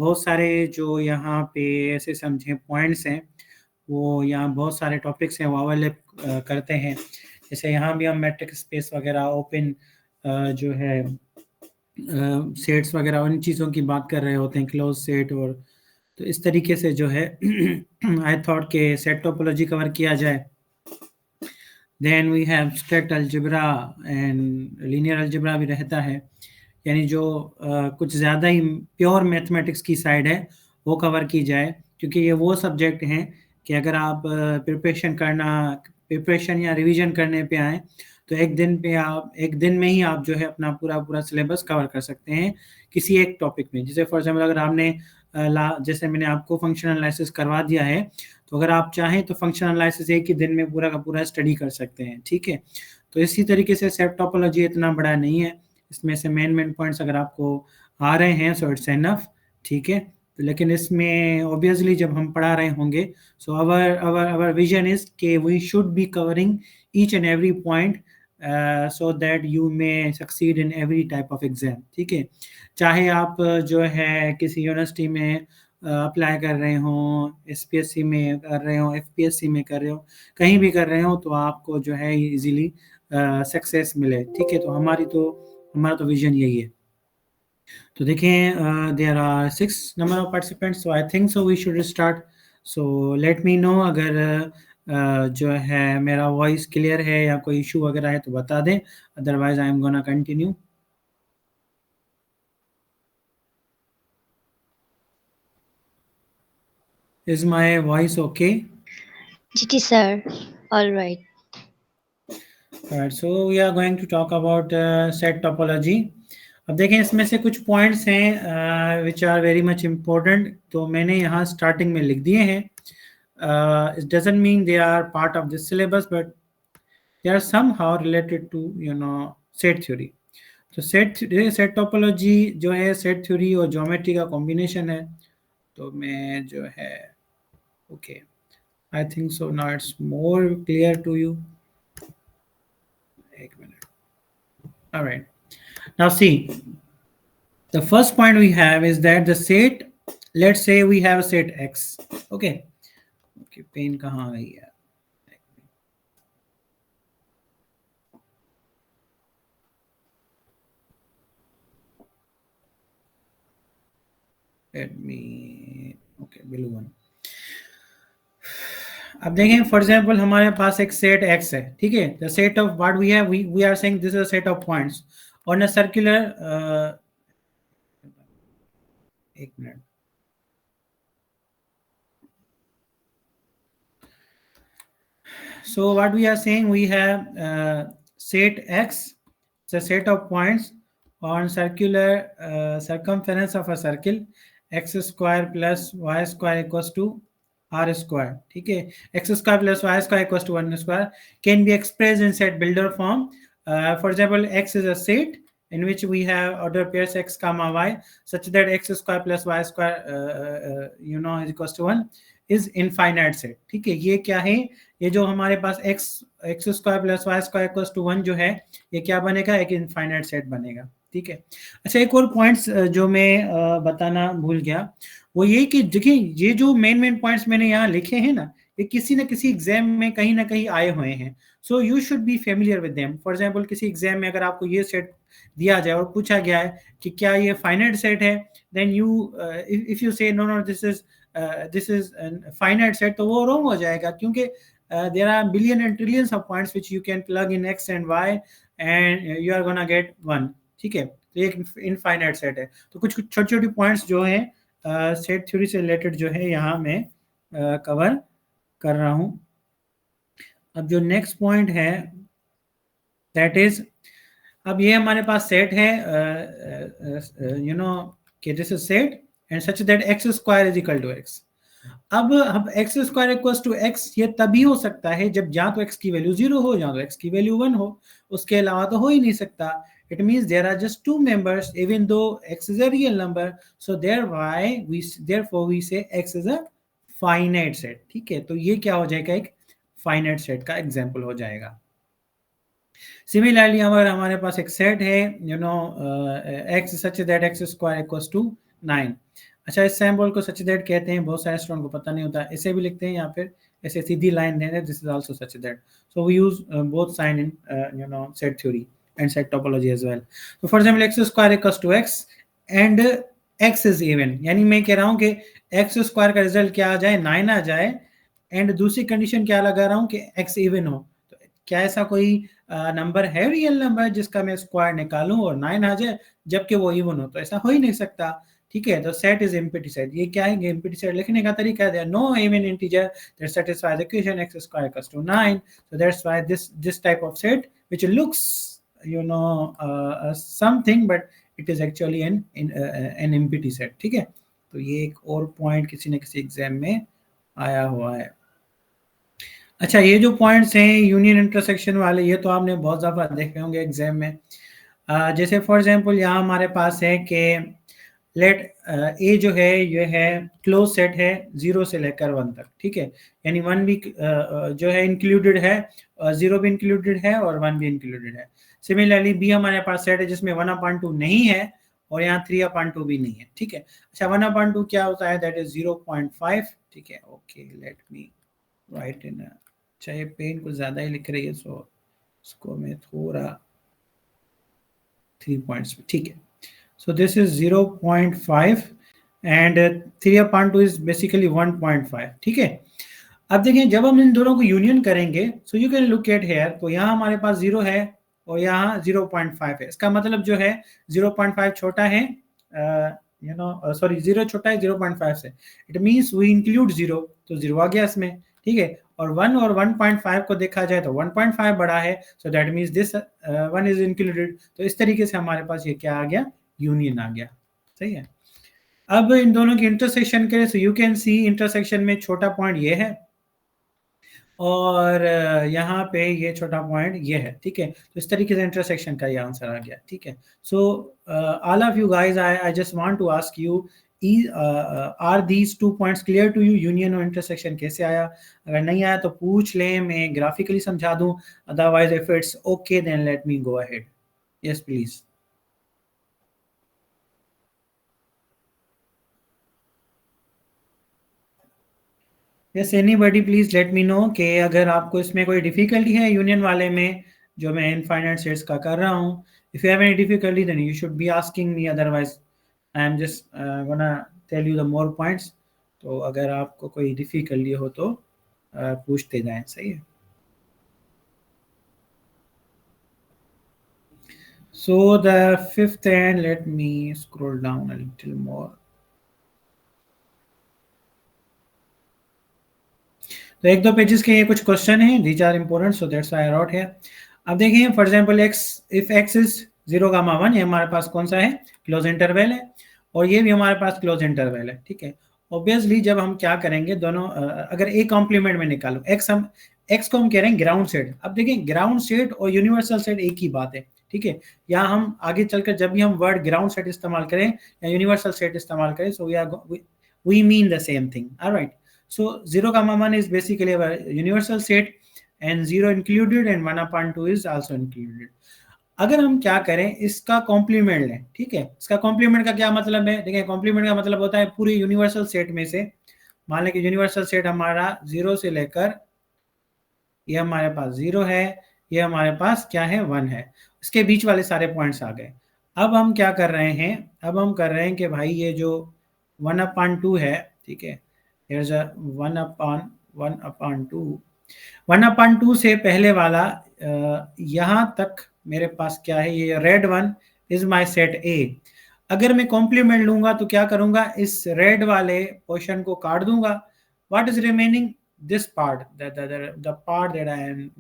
बहुत सारे जो यहाँ पे ऐसे समझे पॉइंट्स हैं, वो यहाँ बहुत सारे टॉपिक्स हैं वो ओवरलैप करते हैं। जैसे यहाँ भी हम मैट्रिक्स स्पेस वगैरह ओपन जो है सेट्स वगैरह उन चीज़ों की बात कर रहे होते हैं, क्लोज सेट। और तो इस तरीके से जो है आई थॉट के सेट टोपोलॉजी कवर किया जाए। Then we have abstract algebra and linear algebra भी रहता है, यानी जो कुछ ज़्यादा ही प्योर मैथमेटिक्स की साइड है वो कवर की जाए, क्योंकि ये वो सब्जेक्ट हैं कि अगर आप प्रिपरेशन या रिवीजन करने पे आए तो एक दिन में ही आप जो है अपना पूरा सिलेबस कवर कर सकते हैं किसी एक टॉपिक में। जैसे फॉर एग्जाम्पल अगर आपने जैसे मैंने आपको फंक्शनल एनालिसिस करवा दिया है, तो अगर आप चाहें तो फंक्शनल एनालिसिस एक ही दिन में पूरा का पूरा स्टडी कर सकते हैं, ठीक है। तो इसी तरीके से सेट टोपोलॉजी इतना बड़ा नहीं है, इसमें से मेन पॉइंट्स अगर आपको आ रहे हैं सो इट्स एनफ, ठीक है। लेकिन इसमें ऑब्वियसली जब हम पढ़ा रहे होंगे सो अवर विजन इज के we should be covering each and every point so that you may succeed in every type of exam, ठीक है। चाहे आप जो है किसी यूनिवर्सिटी में अप्लाई कर रहे हो, एसपीएससी में कर रहे हो, एफपीएससी में कर रहे हो, कहीं भी कर रहे हो, तो आपको जो है इजीली सक्सेस मिले, ठीक है। तो हमारा तो विजन यही है। तो देखें there are 6 number of participants, so I think so we should start. So let me know अगर जो है मेरा वॉइस क्लियर है या कोई इशू वगैरह है तो बता दें, otherwise I am gonna continue. Is my voice okay? GT sir, all right. Alright, so we are going to talk about set topology. अब देखें इसमें से कुछ पॉइंट्स हैं which are very much important, तो मैंने यहाँ स्टार्टिंग में लिख दिए हैं। It doesn't mean they are part of this syllabus, but they are somehow related to set theory. तो सेट टोपोलॉजी जो है सेट थ्योरी और ज्योमेट्री का कॉम्बिनेशन है। तो मैं जो है okay, I think so now it's more clear to you. एक minute. All right. Now see, the first point we have is that the set, let's say we have a set X. Okay. Okay, pen कहाँ आ गई है? Let me, okay, blue one. अब देखें for example हमारे पास एक set X है, ठीक है। The set of what we have, we are saying this is a set of points on a circular, एक minute. So what we are saying, we have set X, it's a set of points on circular circumference of a circle, x square plus y square equals to r square, ठीक है। x square plus y square equals to 1 square can be expressed in set builder form. For example, x is a set in which we have order pairs x comma y such that x square plus y square is equals to 1 is infinite set, ठीक है। ये क्या है, ये जो हमारे पास x square plus y square equals to 1 जो है, ये क्या बनेगा, एक इनफाइनाइट सेट बनेगा, ठीक है। अच्छा, एक और पॉइंट्स जो मैं बताना भूल गया, वो ये कि देखिए ये जो मेन पॉइंट्स मैंने यहाँ लिखे हैं ना, ये किसी न किसी एग्जाम में कहीं ना कहीं आए हुए हैं। So you should be familiar with them. For example किसी एग्जाम में अगर आपको ये सेट दिया जाए और पूछा गया है कि क्या ये फाइनाइट सेट है, then you if you say no this is finite set, तो वो रॉन्ग हो जाएगा, क्योंकि there are billion and trillions of points which you can plug in x and y and you are gonna get 1, ठीक है। तो एक infinite set है। तो कुछ छोटी छोटी पॉइंट्स जो हैं सेट थ्योरी से रिलेटेड जो है यहाँ मैं कवर कर रहा हूँ। अब जो नेक्स्ट पॉइंट है दैट इज, अब ये हमारे पास सेट है कि this is set and such that x square is equal to x. अब x square equals to x ये तभी हो सकता है जब या तो एक्स की वैल्यू 0 हो या तो एक्स की वैल्यू 1 हो, उसके अलावा तो हो ही नहीं सकता। It means there are just two members even though x is a real number, so therefore we say x is a finite set, ठीक है। तो ये क्या हो जाएगा, एक फाइनाइट सेट का एग्जांपल हो जाएगा। सिमिलरली अगर हमारे पास एक सेट है X such that x square equals to 9, अच्छा, इस सिंबल को सच दैट कहते हैं, बहुत सारे स्टूडेंट को पता नहीं होता, इसे भी लिखते हैं या फिर ऐसे सीधी लाइन देने, this is also such that. So we use both sign in set theory and set topology as well. तो for example x square equals to x and x is even, यानी मैं कह रहा हूँ कि एक्स स्क्वायर का result क्या आ जाए, 9 आ जाए, एंड दूसरी कंडीशन क्या लगा रहा हूँ कि एक्स इवन हो. तो क्या ऐसा कोई नंबर है, रियल नंबर, जिसका मैं स्क्वायर निकालूं और 9 आ जाए जबकि वो इवन हो? तो ऐसा हो ही नहीं सकता. ठीक है, तो सेट इज एम्प्टी सेट. ये क्या है, एम्प्टी सेट लिखने का तरीका है, no even integer that satisfies the equation X square equals to 9. So that's why this type of set which looks something but it is actually an empty set. ठीक है, तो ये एक और पॉइंट किसी न किसी एग्जाम में आया हुआ है. अच्छा, ये जो पॉइंट्स हैं यूनियन इंटरसेक्शन वाले, ये तो आपने बहुत दफा देखे होंगे एग्जाम में. जैसे फॉर एग्जांपल यहाँ हमारे पास है कि लेट ए जो है ये है क्लोज सेट है 0 से लेकर 1 तक. ठीक है, यानी 1 भी जो है इंक्लूडेड है, 0 भी इंक्लूडेड है और 1 भी इंक्लूडेड है. सिमिलरली बी हमारे पास सेट है जिसमें 1/2 नहीं है और यहाँ 3/2 भी नहीं है. ठीक है, अच्छा 1/2 क्या होता है, दैट इज 0.5. ठीक है, ओके, लेट मी राइट इन, चाहे पेन कुछ ज्यादा ही लिख रही है, सो इसको मैं थोड़ा 3 पॉइंट्स में. ठीक है, so this is 0.5 and 3/2 is basically 1.5. ठीक है, अब देखें जब हम इन दोनों को यूनियन करेंगे, so you can look at here, तो यहाँ हमारे पास 0 है और यहाँ 0.5 है. इसका मतलब जो है 0.5 छोटा है, सॉरी 0 छोटा है 0.5 से, इट मींस वी इंक्लूड 0, तो 0 आ गया इसमें. ठीक है, और 1 और 1.5 को देखा जाए तो 1.5 बड़ा है, so that means this 1 is included. तो इस तरीके से हमारे पास ये क्या आ गया, यूनियन आ गया. सही है, अब इन दोनों की इंटरसेक्शन करें, so you can see intersection में छोटा पॉइंट ये है और यहाँ पे ये छोटा पॉइंट ये है. ठीक है, तो इस तरीके से इंटरसेक्शन का ये आंसर आ गया. ठीक है, so all of you guys, I just want to ask you, are these 2 points clear to you? Union और इंटरसेक्शन कैसे आया? अगर नहीं आया तो पूछ लें, मैं ग्राफिकली समझा दूं, otherwise if it's okay then let me go ahead. Yes please. Yes, anybody please let me know कि अगर आपको इसमें कोई डिफिकल्टी है यूनियन वाले में जो मैं इनफाइनाइट सेट्स का कर रहा हूँ. If you have any difficulty then you should be asking me, otherwise I am just gonna tell you the more points. तो अगर आपको कोई डिफिकल्टी हो तो पूछते जाएं. सही है, so the fifth, and let me scroll down a little more. तो एक दो पेजेस के ये कुछ क्वेश्चन हैं, these are important, so that's why I wrote here. अब देखिए फॉर एग्जांपल x, इफ x इज 0,1, ये हमारे पास कौन सा है, क्लोज इंटरवल है, और ये भी हमारे पास क्लोज इंटरवल है. ठीक है, ऑब्वियसली जब हम क्या करेंगे, दोनों अगर एक कॉम्प्लीमेंट में निकालो x को हम कह रहे हैं ग्राउंड सेट. अब देखिए ग्राउंड सेट और यूनिवर्सल सेट एक ही बात है. ठीक है, या हम आगे चलकर जब भी हम वर्ड ग्राउंड सेट इस्तेमाल करें या यूनिवर्सल सेट इस्तेमाल करें, so we mean the same thing. Alright, so 0,1 is basically a universal set and 0 included and 1/2 is also included. अगर हम क्या करें, इसका कॉम्प्लीमेंट लें. ठीक है, इसका कॉम्प्लीमेंट का क्या मतलब है, देखिए कॉम्प्लीमेंट का मतलब होता है पूरे यूनिवर्सल सेट में से, मान लें कि यूनिवर्सल सेट हमारा 0 से लेकर, ये हमारे पास 0 है, ये हमारे पास क्या है 1 है, इसके बीच वाले सारे पॉइंट्स आ गए. अब हम क्या कर रहे हैं, अब हम कर रहे हैं कि भाई ये जो 1/2 है, ठीक है, here's a 1/2. 1/2 से पहले वाला यहाँ तक मेरे पास क्या है, ये red one is my set ए. अगर मैं कॉम्प्लीमेंट लूंगा तो क्या करूंगा, इस रेड वाले पोर्शन को काट दूंगा. What is remaining, this part, the part that I am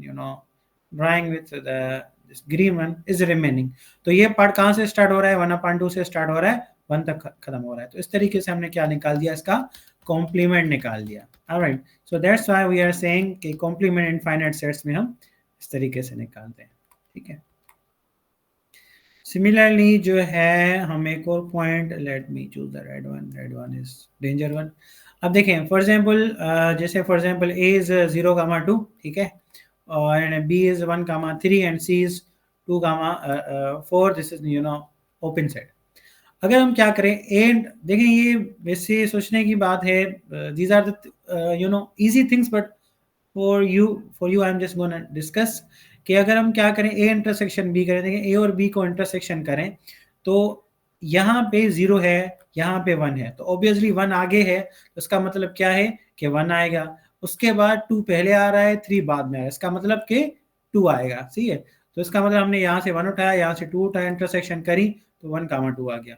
drawing with this green one is remaining. तो ये पार्ट कहाँ से स्टार्ट हो रहा है, 1/2 से स्टार्ट हो रहा है, 1 तक खत्म हो रहा है. तो इस तरीके से हमने क्या निकाल दिया, इसका कॉम्प्लीमेंट निकाल दिया. Alright, so that's why we are saying कि कॉम्प्लीमेंट इनफाइनाइट सेट्स में हम इस तरीके से निकालते हैं. ठीक है, सिमिलरली जो है हम एक और point, let me choose the red one is danger one. अब देखें फॉर एग्जांपल, जैसे फॉर एग्जांपल a इज 0,2, ठीक है, और b is 1,3 and c is 2,4. This is open set. अगर हम क्या करें एंड देखें, ये वैसे सोचने की बात है, these are the you know easy things, but for you I am just gonna discuss कि अगर हम क्या करें ए इंटरसेक्शन बी करें, देखें ए और बी को इंटरसेक्शन करें तो यहाँ पे 0 है, यहाँ पे 1 है, तो ऑब्वियसली 1 आगे है, तो इसका मतलब क्या है कि 1 आएगा, उसके बाद 2 पहले आ रहा है, 3 बाद में आ रहा है, इसका मतलब कि 2 आएगा, सही है। तो इसका मतलब हमने यहाँ से 1 उठाया, यहाँ से 2 उठाया, इंटरसेक्शन करी तो 1, 2 आ गया।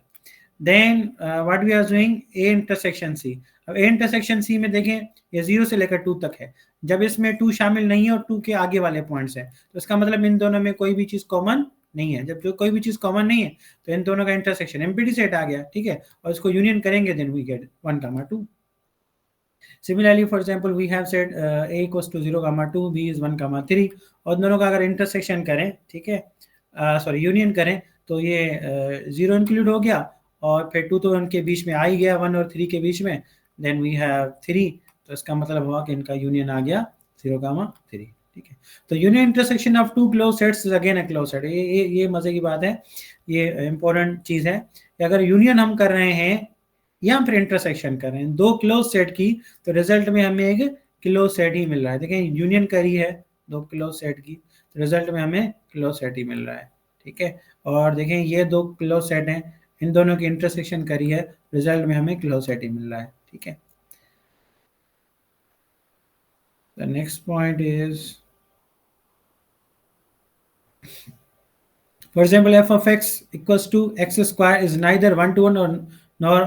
Then what we are doing A intersection C. अब ए इंटरसेक्शन सी में देखें ये 0 से लेकर 2 तक है, जब इसमें 2 शामिल नहीं है और 2 के आगे वाले पॉइंट्स हैं, तो इसका मतलब इन दोनों में कोई भी चीज कॉमन नहीं है। जब जो कोई भी चीज कॉमन नहीं है तो इन दोनों का इंटरसेक्शन एम्प्टी सेट आ गया, ठीक है, और इसको यूनियन करेंगे then we gate 1, 2। Similarly, for example, we have said a equals to 0, 2, b is 1, 3, और दोनों का अगर इंटरसेक्शन करें, ठीक है, सॉरी यूनियन करें, तो ये 0 इंक्लूड हो गया और फिर 2 तो उनके बीच में आ ही गया 1 और 3 के बीच में, देन वी हैव 3, तो इसका मतलब हुआ कि इनका यूनियन आ गया 0, 3, ठीक है। तो union intersection of two close sets is again a close set. ये मजे की बात है, ये इंपॉर्टेंट चीज है कि अगर यूनियन हम कर रहे हैं या फिर इंटरसेक्शन कर रहे हैं दो क्लोज सेट की, तो रिजल्ट में हमें एक क्लोज सेट ही मिल रहा है। देखें यूनियन करी है दो क्लोज सेट की, तो रिजल्ट में हमें क्लोज सेट ही मिल रहा है, ठीक है। और देखें ये दो क्लोज सेट हैं, इन दोनों की इंटरसेक्शन करी है, रिजल्ट में हमें क्लोज सेट ही मिल रहा है, ठीक है। The next point is, for example, f of x equals to x square is neither 1-to-1 or nor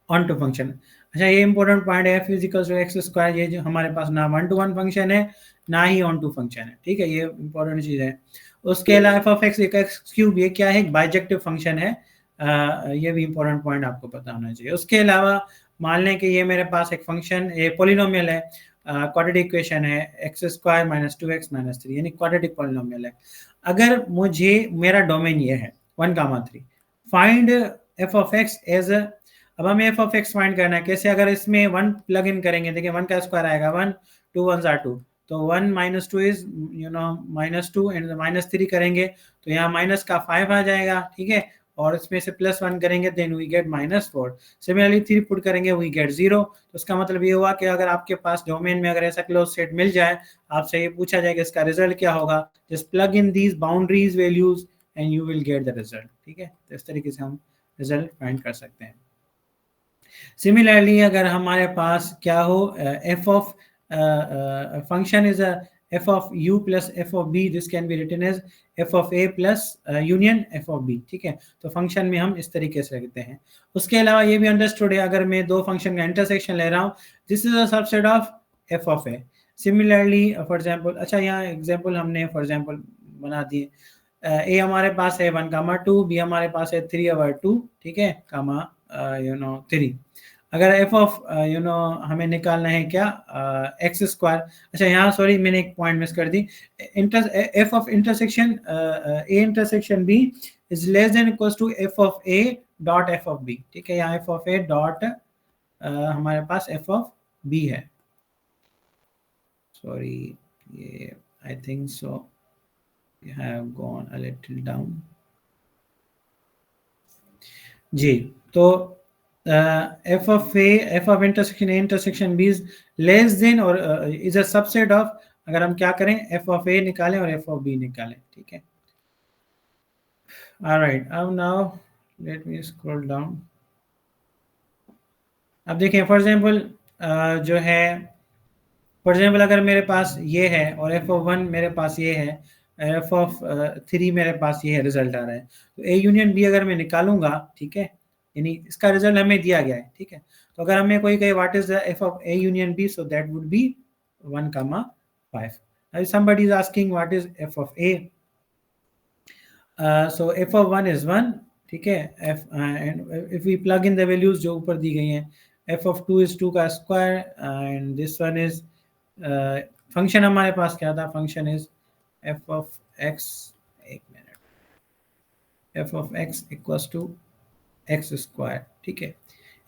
on-to function। अच्छा ये इंपॉर्टेंट पॉइंट है, f is equals to x square, ये जो हमारे पास ना 1-to-1 फंक्शन है ना ही on-to फंक्शन है, ठीक है, ये इंपॉर्टेंट चीज है। उसके अलावा f of x x cube ये क्या है, एक बाइजेक्टिव फंक्शन है, ये भी इंपॉर्टेंट पॉइंट आपको पता होना चाहिए। उसके अलावा मान लें कि ये मेरे पास एक फंक्शन, ये पॉलिनोमियल है, क्वाड्रेटिक इक्वेशन है, x square minus 2x minus 3, यानी क्वाड्रेटिक पॉलिनोमियल है। अगर मुझे मेरा डोमेन ये है 1, 3, find F of X as, अब हमें एफ ऑफ एक्स फाइंड करना है कैसे, अगर इसमें 1 प्लग इन करेंगे, देखिए 1 का स्क्वायर आएगा 1, 2 1s are 2, तो 1 minus 2 इज -2 एंड -3 करेंगे तो यहाँ माइनस का 5 आ जाएगा, ठीक है, और इसमें से +1 करेंगे then we get -4। Similarly 3 put करेंगे वी गेट 0। तो इसका मतलब ये हुआ कि अगर आपके पास डोमेन में अगर ऐसा क्लोज सेट मिल जाए, आपसे ये पूछा जाए कि इसका रिजल्ट क्या होगा, just plug in these boundaries values and you will get the result, ठीक है। तो इस तरीके से हम रिजल्ट फाइंड कर सकते हैं। सिमिलरली अगर हमारे पास क्या हो, F of function is f of u plus f of b, this can be written as f of a plus union f of b, ठीक है। तो फंक्शन में हम इस तरीके से लिखते हैं। उसके अलावा ये भी अंडरस्टूड है, अगर मैं दो फंक्शन का इंटरसेक्शन ले रहा हूँ, this is a subset of f of a। Similarly for example, अच्छा यहाँ एग्जांपल हमने फॉर एग्जांपल बना दिए, a हमारे पास है 1, 2, b हमारे पास है 3 over 2, ठीक है, कामा 3। अगर एफ ऑफ हमें निकालना है क्या, एक्स स्क्वायर, अच्छा यहाँ सॉरी मैंने एक पॉइंट मिस कर दी, f of intersection a intersection b is less than equals to f of a dot f of b, ठीक है, यहाँ एफ ऑफ ए डॉट हमारे पास एफ ऑफ बी है, सॉरी ये I think so you have gone a little down जी। तो f of a, f of intersection a intersection b is less than or is a subset of, अगर हम क्या करें f of a निकालें और f of b निकालें, ठीक है। alright, अब now let me scroll down। अब देखिए फॉर एग्जांपल जो है, फॉर एग्जांपल अगर मेरे पास ये है और f of 1 मेरे पास ये है, f of 3 मेरे पास ये है, रिजल्ट आ रहा है, तो a यूनियन b अगर मैं निकालूंगा, ठीक है, यानी इसका रिजल्ट हमें दिया गया है, ठीक है, तो अगर हमें कोई कहे what is the f of a union b, so that would be 1, 5। Now somebody is asking what is f of a, so f of 1 is 1, ठीक है, f and if we plug in the values जो ऊपर दी गई हैं, f of 2 is 2 का square and this one is function हमारे पास क्या था, function is f of x, एक मिनट, f of x equals to X square, ठीक है,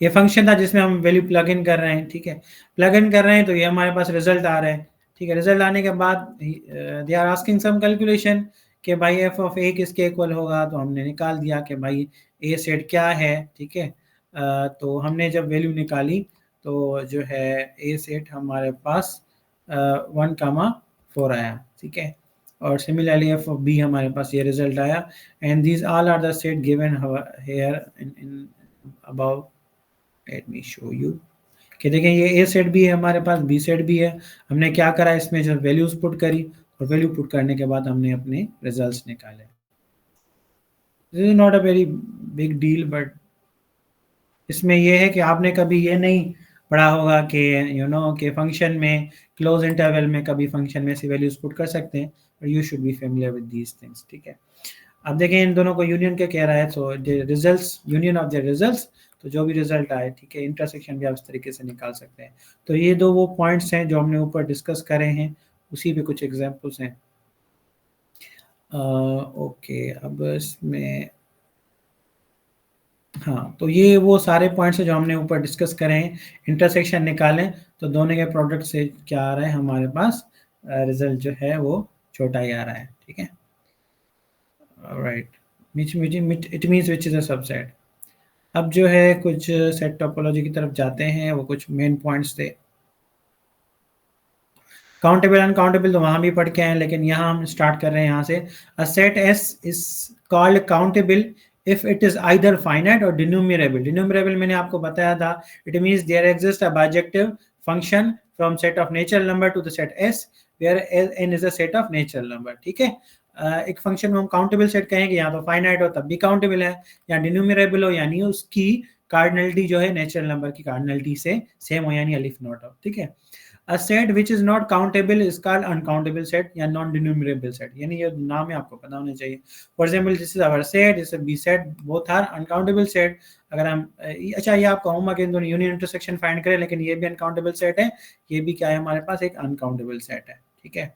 ये फंक्शन था जिसमें हम वैल्यू प्लग इन कर रहे हैं, ठीक है, प्लग इन कर रहे हैं तो ये हमारे पास रिजल्ट आ रहा है, ठीक है। रिजल्ट आने के बाद they are asking some calculation कि भाई एफ ऑफ ए किसके इक्वल होगा, तो हमने निकाल दिया कि भाई ए सेट क्या है, ठीक है। तो हमने जब वैल्यू निकाली तो जो है ए सेट हमारे पास 1,4 आया, ठीक है। और सिमिलरली एफ ऑफ बी हमारे पास ये रिजल्ट आया, and these all are the set given here in above. Let me show you कि देखें ये ए सेट भी है हमारे पास, बी सेट भी है। हमने क्या करा, इसमें जो वैल्यूज पुट करी और वैल्यू पुट करने के बाद हमने अपने रिजल्ट्स निकाले। This is not a very big deal, but इसमें यह है कि आपने कभी ये नहीं पढ़ा होगा कि कि फंक्शन में क्लोज इंटरवल में कभी फंक्शन में ऐसी वैल्यूज पुट कर सकते हैं, और you should be familiar with these things, ठीक है। अब देखें इन दोनों को यूनियन क्या कह रहा है, so results, union of the results, तो जो भी रिजल्ट आए, ठीक है, इंटरसेक्शन भी आप इस तरीके से निकाल सकते हैं। तो ये दो वो पॉइंट्स हैं जो हमने ऊपर डिस्कस करे हैं, उसी पे कुछ एग्जांपल्स हैं। ओके, अब इसमें हाँ, तो ये वो सारे पॉइंट्स हैं जो हमने ऊपर डिस्कस करे हैं। इंटरसेक्शन निकालें तो दोनों के प्रोडक्ट से क्या आ रहा है हमारे पास, रिजल्ट जो है वो छोटा ही आ रहा है, ठीक है। Right, it means which is a subset. अब जो है कुछ सेट टोपोलॉजी की तरफ जाते हैं, वो कुछ मेन पॉइंट्स थे। काउंटेबल अनकाउंटेबल तो वहां भी पढ़ के आए, लेकिन यहाँ हम स्टार्ट कर रहे हैं यहाँ से। A set S is called countable if it is either finite or denumerable. Denumerable मैंने आपको बताया था, it means there exists a bijective function from set of natural number to the set S where n is a set of natural number, ठीक है। एक function को हम countable set कहेंगे, या तो फाइनाइट हो तब भी काउंटेबल है, या डिन्यूमरेबल हो यानी उसकी कार्डिनलिटी जो है नेचुरल नंबर की कार्डिनलिटी से सेम हो, यानी अलिफ नॉट हो, ठीक है। A set which is not countable is called uncountable set या non-denumerable set, यानी ये नाम है आपको पता होना चाहिए। For example, this is our set, this is B set, both are uncountable set। अगर हम अच्छा, ये आपका होमवर्क इन दोनों यूनियन इंटरसेक्शन फाइंड करें, लेकिन ये भी अनकाउंटेबल सेट है, ये भी क्या है हमारे पास, एक अनकाउंटेबल सेट है, ठीक है।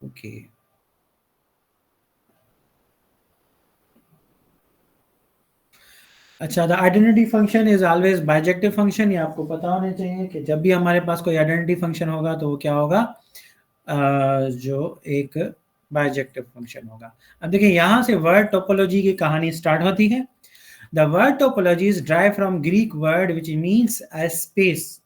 ओके, अच्छा, the identity function is always bijective function. ये आपको पता होना चाहिए कि जब भी हमारे पास कोई आइडेंटिटी फंक्शन होगा तो वो क्या होगा, जो एक बाइजेक्टिव फंक्शन होगा। अब देखिए यहाँ से वर्ड टोपोलॉजी की कहानी स्टार्ट होती है। The word topology is drive from Greek word which means a space.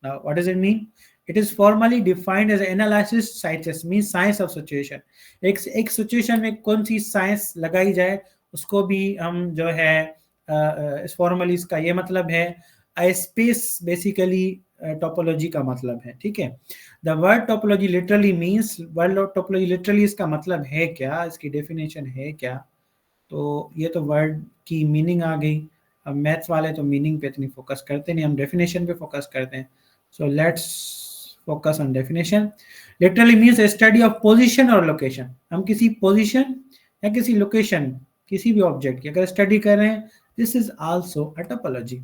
Now what does it mean? It is formally defined as analysis science, means science of situation. एक situation में कौन सी science लगाई जाए उसको भी हम जो है इस फॉर्मली, इसका ये मतलब है स्पेस बेसिकली टोपोलॉजी का मतलब है, ठीक है। The word topology literally means, word topology literally इसका मतलब है क्या, इसकी डेफिनेशन है क्या, तो ये तो वर्ड की मीनिंग आ गई। अब मैथ्स वाले तो मीनिंग पे इतनी फोकस करते नहीं, हम डेफिनेशन पे फोकस करते हैं। So let's focus on definition. Literally means study of position और लोकेशन। हम किसी पोजीशन या किसी लोकेशन, किसी भी ऑब्जेक्ट की अगर स्टडी कर रहे हैं, this is also a topology.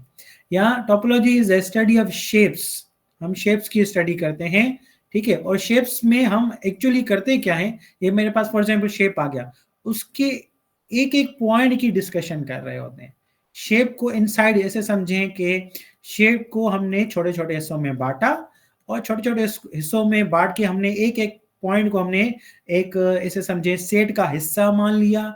या topology is a study of shapes. हम शेप्स की स्टडी करते हैं, ठीक है। और शेप्स में हम एक्चुअली करते क्या है, ये मेरे पास फॉर एग्जांपल शेप आ गया, उसके एक एक पॉइंट की डिस्कशन कर रहे होते हैं। शेप को इनसाइड ऐसे समझें कि शेप को हमने छोटे छोटे हिस्सों में बांटा, और छोटे छोटे हिस्सों में बांट के हमने एक एक पॉइंट को हमने एक ऐसे समझे सेट का हिस्सा मान लिया,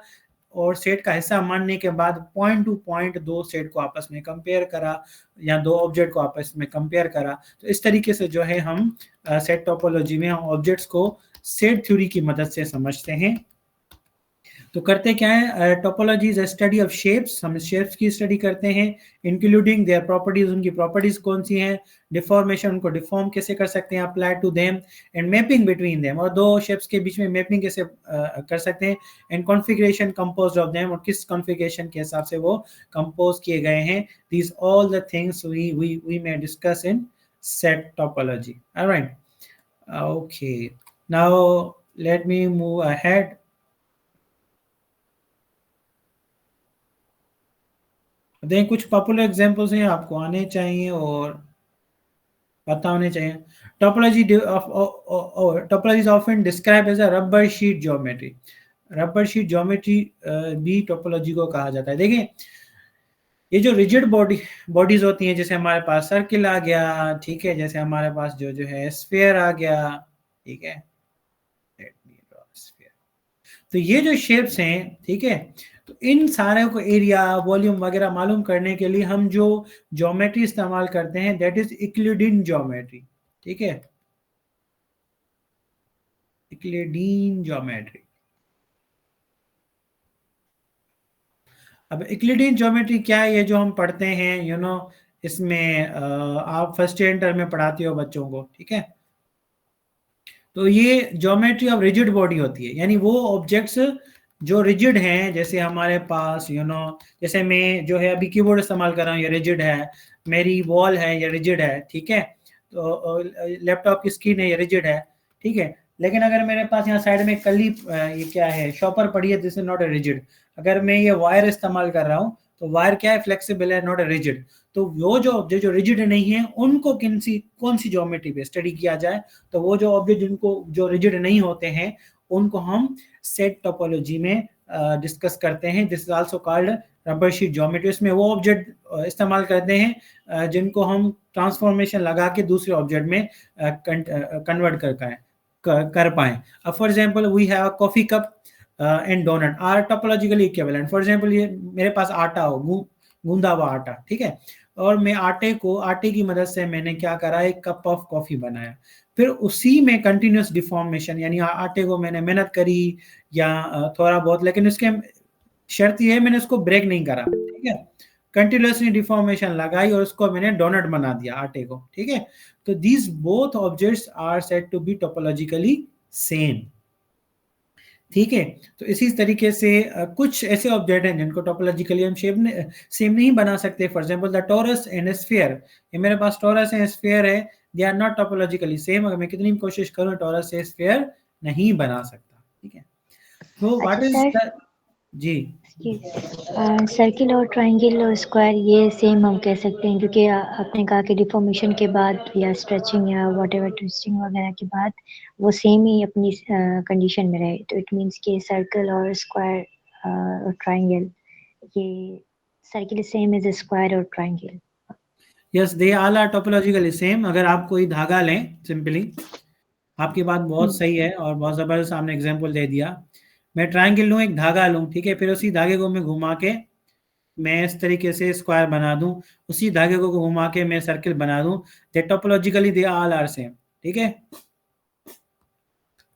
और सेट का हिस्सा मानने के बाद पॉइंट टू पॉइंट दो सेट को आपस में कंपेयर करा, या दो ऑब्जेक्ट को आपस में कंपेयर करा। तो इस तरीके से जो है हम सेट टोपोलॉजी में ऑब्जेक्ट्स को सेट थ्योरी की मदद से समझते हैं। तो करते क्या है, topology is study of shapes. हम शेप्स की स्टडी करते हैं, इंक्लूडिंग देयर प्रॉपर्टीज, उनकी प्रॉपर्टीज कौन सी हैं, डिफॉर्मेशन, उनको डिफॉर्म कैसे कर सकते हैं apply to them, and mapping between them, और दो शेप्स के बीच में मैपिंग कैसे कर सकते हैं, and configuration composed of them, और किस कॉन्फ़िगरेशन के हिसाब से वो कंपोज किए गए हैं। These all the things we may discuss in set topology. Alright, okay, now let me move ahead. देखें कुछ पॉपुलर एग्जांपल्स हैं, आपको आने चाहिए और पता होने चाहिए। Topology is often describe as a rubber sheet geometry. Rubber sheet geometry भी टोपोलॉजी को कहा जाता है। देखिए ये जो रिजिड बॉडीज होती हैं, जैसे हमारे पास सर्किल आ गया, ठीक है, जैसे हमारे पास जो है स्फीयर आ गया, ठीक है। तो ये जो शेप्स हैं, ठीक है, तो इन सारे को एरिया, वॉल्यूम वगैरह मालूम करने के लिए हम जो ज्योमेट्री इस्तेमाल करते हैं दैट इज यूक्लिडियन ज्योमेट्री, ठीक है, यूक्लिडियन ज्योमेट्री। अब यूक्लिडियन ज्योमेट्री क्या है, ये जो हम पढ़ते हैं इसमें आप फर्स्ट ईयर में पढ़ाते हो बच्चों को, ठीक है। तो ये ज्योमेट्री ऑफ रिजिड बॉडी होती है, यानी वो ऑब्जेक्ट्स जो रिजिड हैं, जैसे हमारे पास जैसे मैं जो है अभी कीबोर्ड इस्तेमाल कर रहा हूँ, ये रिजिड है, मेरी वॉल है ये रिजिड है, ठीक है, तो लैपटॉप की स्क्रीन है ये रिजिड है, ठीक है। लेकिन अगर मेरे पास यहाँ साइड में कली ये क्या है, शॉपर पड़ी है, this is not a rigid. अगर मैं ये वायर इस्तेमाल कर रहा हूँ तो वायर क्या है, फ्लेक्सिबल है, नॉट ए रिजिड। तो वो जो ऑब्जेक्ट जो रिजिड नहीं है उनको कौन सी ज्योमेट्री पे स्टडी किया जाए, तो वो जो ऑब्जेक्ट जिनको जो रिजिड नहीं होते हैं उनको हम सेट टोपोलॉजी में डिस्कस करते हैं। This is also called rubber sheet geometry. इसमें वो ऑब्जेक्ट इस्तेमाल करते हैं जिनको हम ट्रांसफॉर्मेशन लगा के दूसरे ऑब्जेक्ट में कन्वर्ट कर पाए। अब for example we have coffee cup and doughnut are topologically equivalent. For example ये मेरे पास आटा हो, गूंदा हुआ आटा, ठीक है, और मैं आटे की मदद से मैंने क्या करा, एक कप ऑफ कॉफी बनाया, फिर उसी में कंटिन्यूस डिफॉर्मेशन, यानी आटे को मैंने मेहनत करी या थोड़ा बहुत, लेकिन उसके शर्त ये है मैंने उसको ब्रेक नहीं करा, ठीक है, कंटिन्यूसली डिफॉर्मेशन लगाई और उसको मैंने डोनट बना दिया आटे को, ठीक है। तो these both objects are said to be topologically same, ठीक है। तो इसी तरीके से कुछ ऐसे ऑब्जेक्ट हैं जिनको टोपोलॉजिकली हम सेम नहीं बना सकते। For example the torus and sphere, ये मेरे पास टोरस है स्फीयर है, they are not topologically same. अगर मैं कितनी भी कोशिश करूं टोरस से स्फीयर नहीं बना सकता, ठीक है। तो व्हाट इज सर, द, जी सर्किल और ट्रायंगल और स्क्वायर ये सेम हम कह सकते हैं, क्योंकि आपने कहा कि डिफॉर्मेशन के बाद या स्ट्रेचिंग या व्हाटएवर ट्विस्टिंग वगैरह के बाद वो सेम ही अपनी कंडीशन में रहे, तो इट मींस कि सर्कल और स्क्वायर और ट्रायंगल, ये सर्किल सेम एज स्क्वायर और triangle. Yes, they all are topologically same. अगर आप कोई धागा लें, सिंपली आपकी बात बहुत सही है और बहुत जबरदस्त आपने एग्जांपल दे दिया। मैं ट्रायंगल लूं, एक धागा लूं, ठीक है, फिर उसी धागे को मैं घुमा के मैं इस तरीके से स्क्वायर बना दूं, उसी धागे को घुमा के मैं सर्किल बना दूं, they topologically they all are same, ठीक है।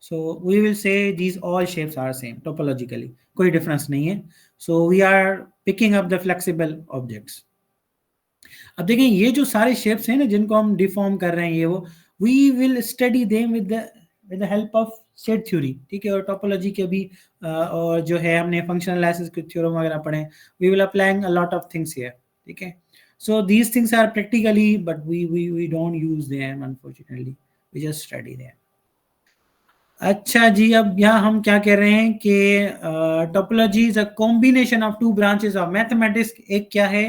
So we will say these all shapes are same topologically, कोई डिफरेंस नहीं है। So we are picking up the flexible objects. अब देखें ये जो सारे शेप्स हैं ना जिनको हम डिफॉर्म कर रहे हैं, ये वो we will study them with the help of set theory, ठीक है, और टोपोलॉजी के भी और जो है हमने फंक्शनल एनालिसिस के थ्योरम वगैरह पढ़े, we will applying a lot of things here, ठीक है। So these things are practically but we don't use them unfortunately, we just study them. अच्छा जी, अब यहाँ हम क्या कह रहे हैं कि topology is a combination of two branches of mathematics. एक क्या है,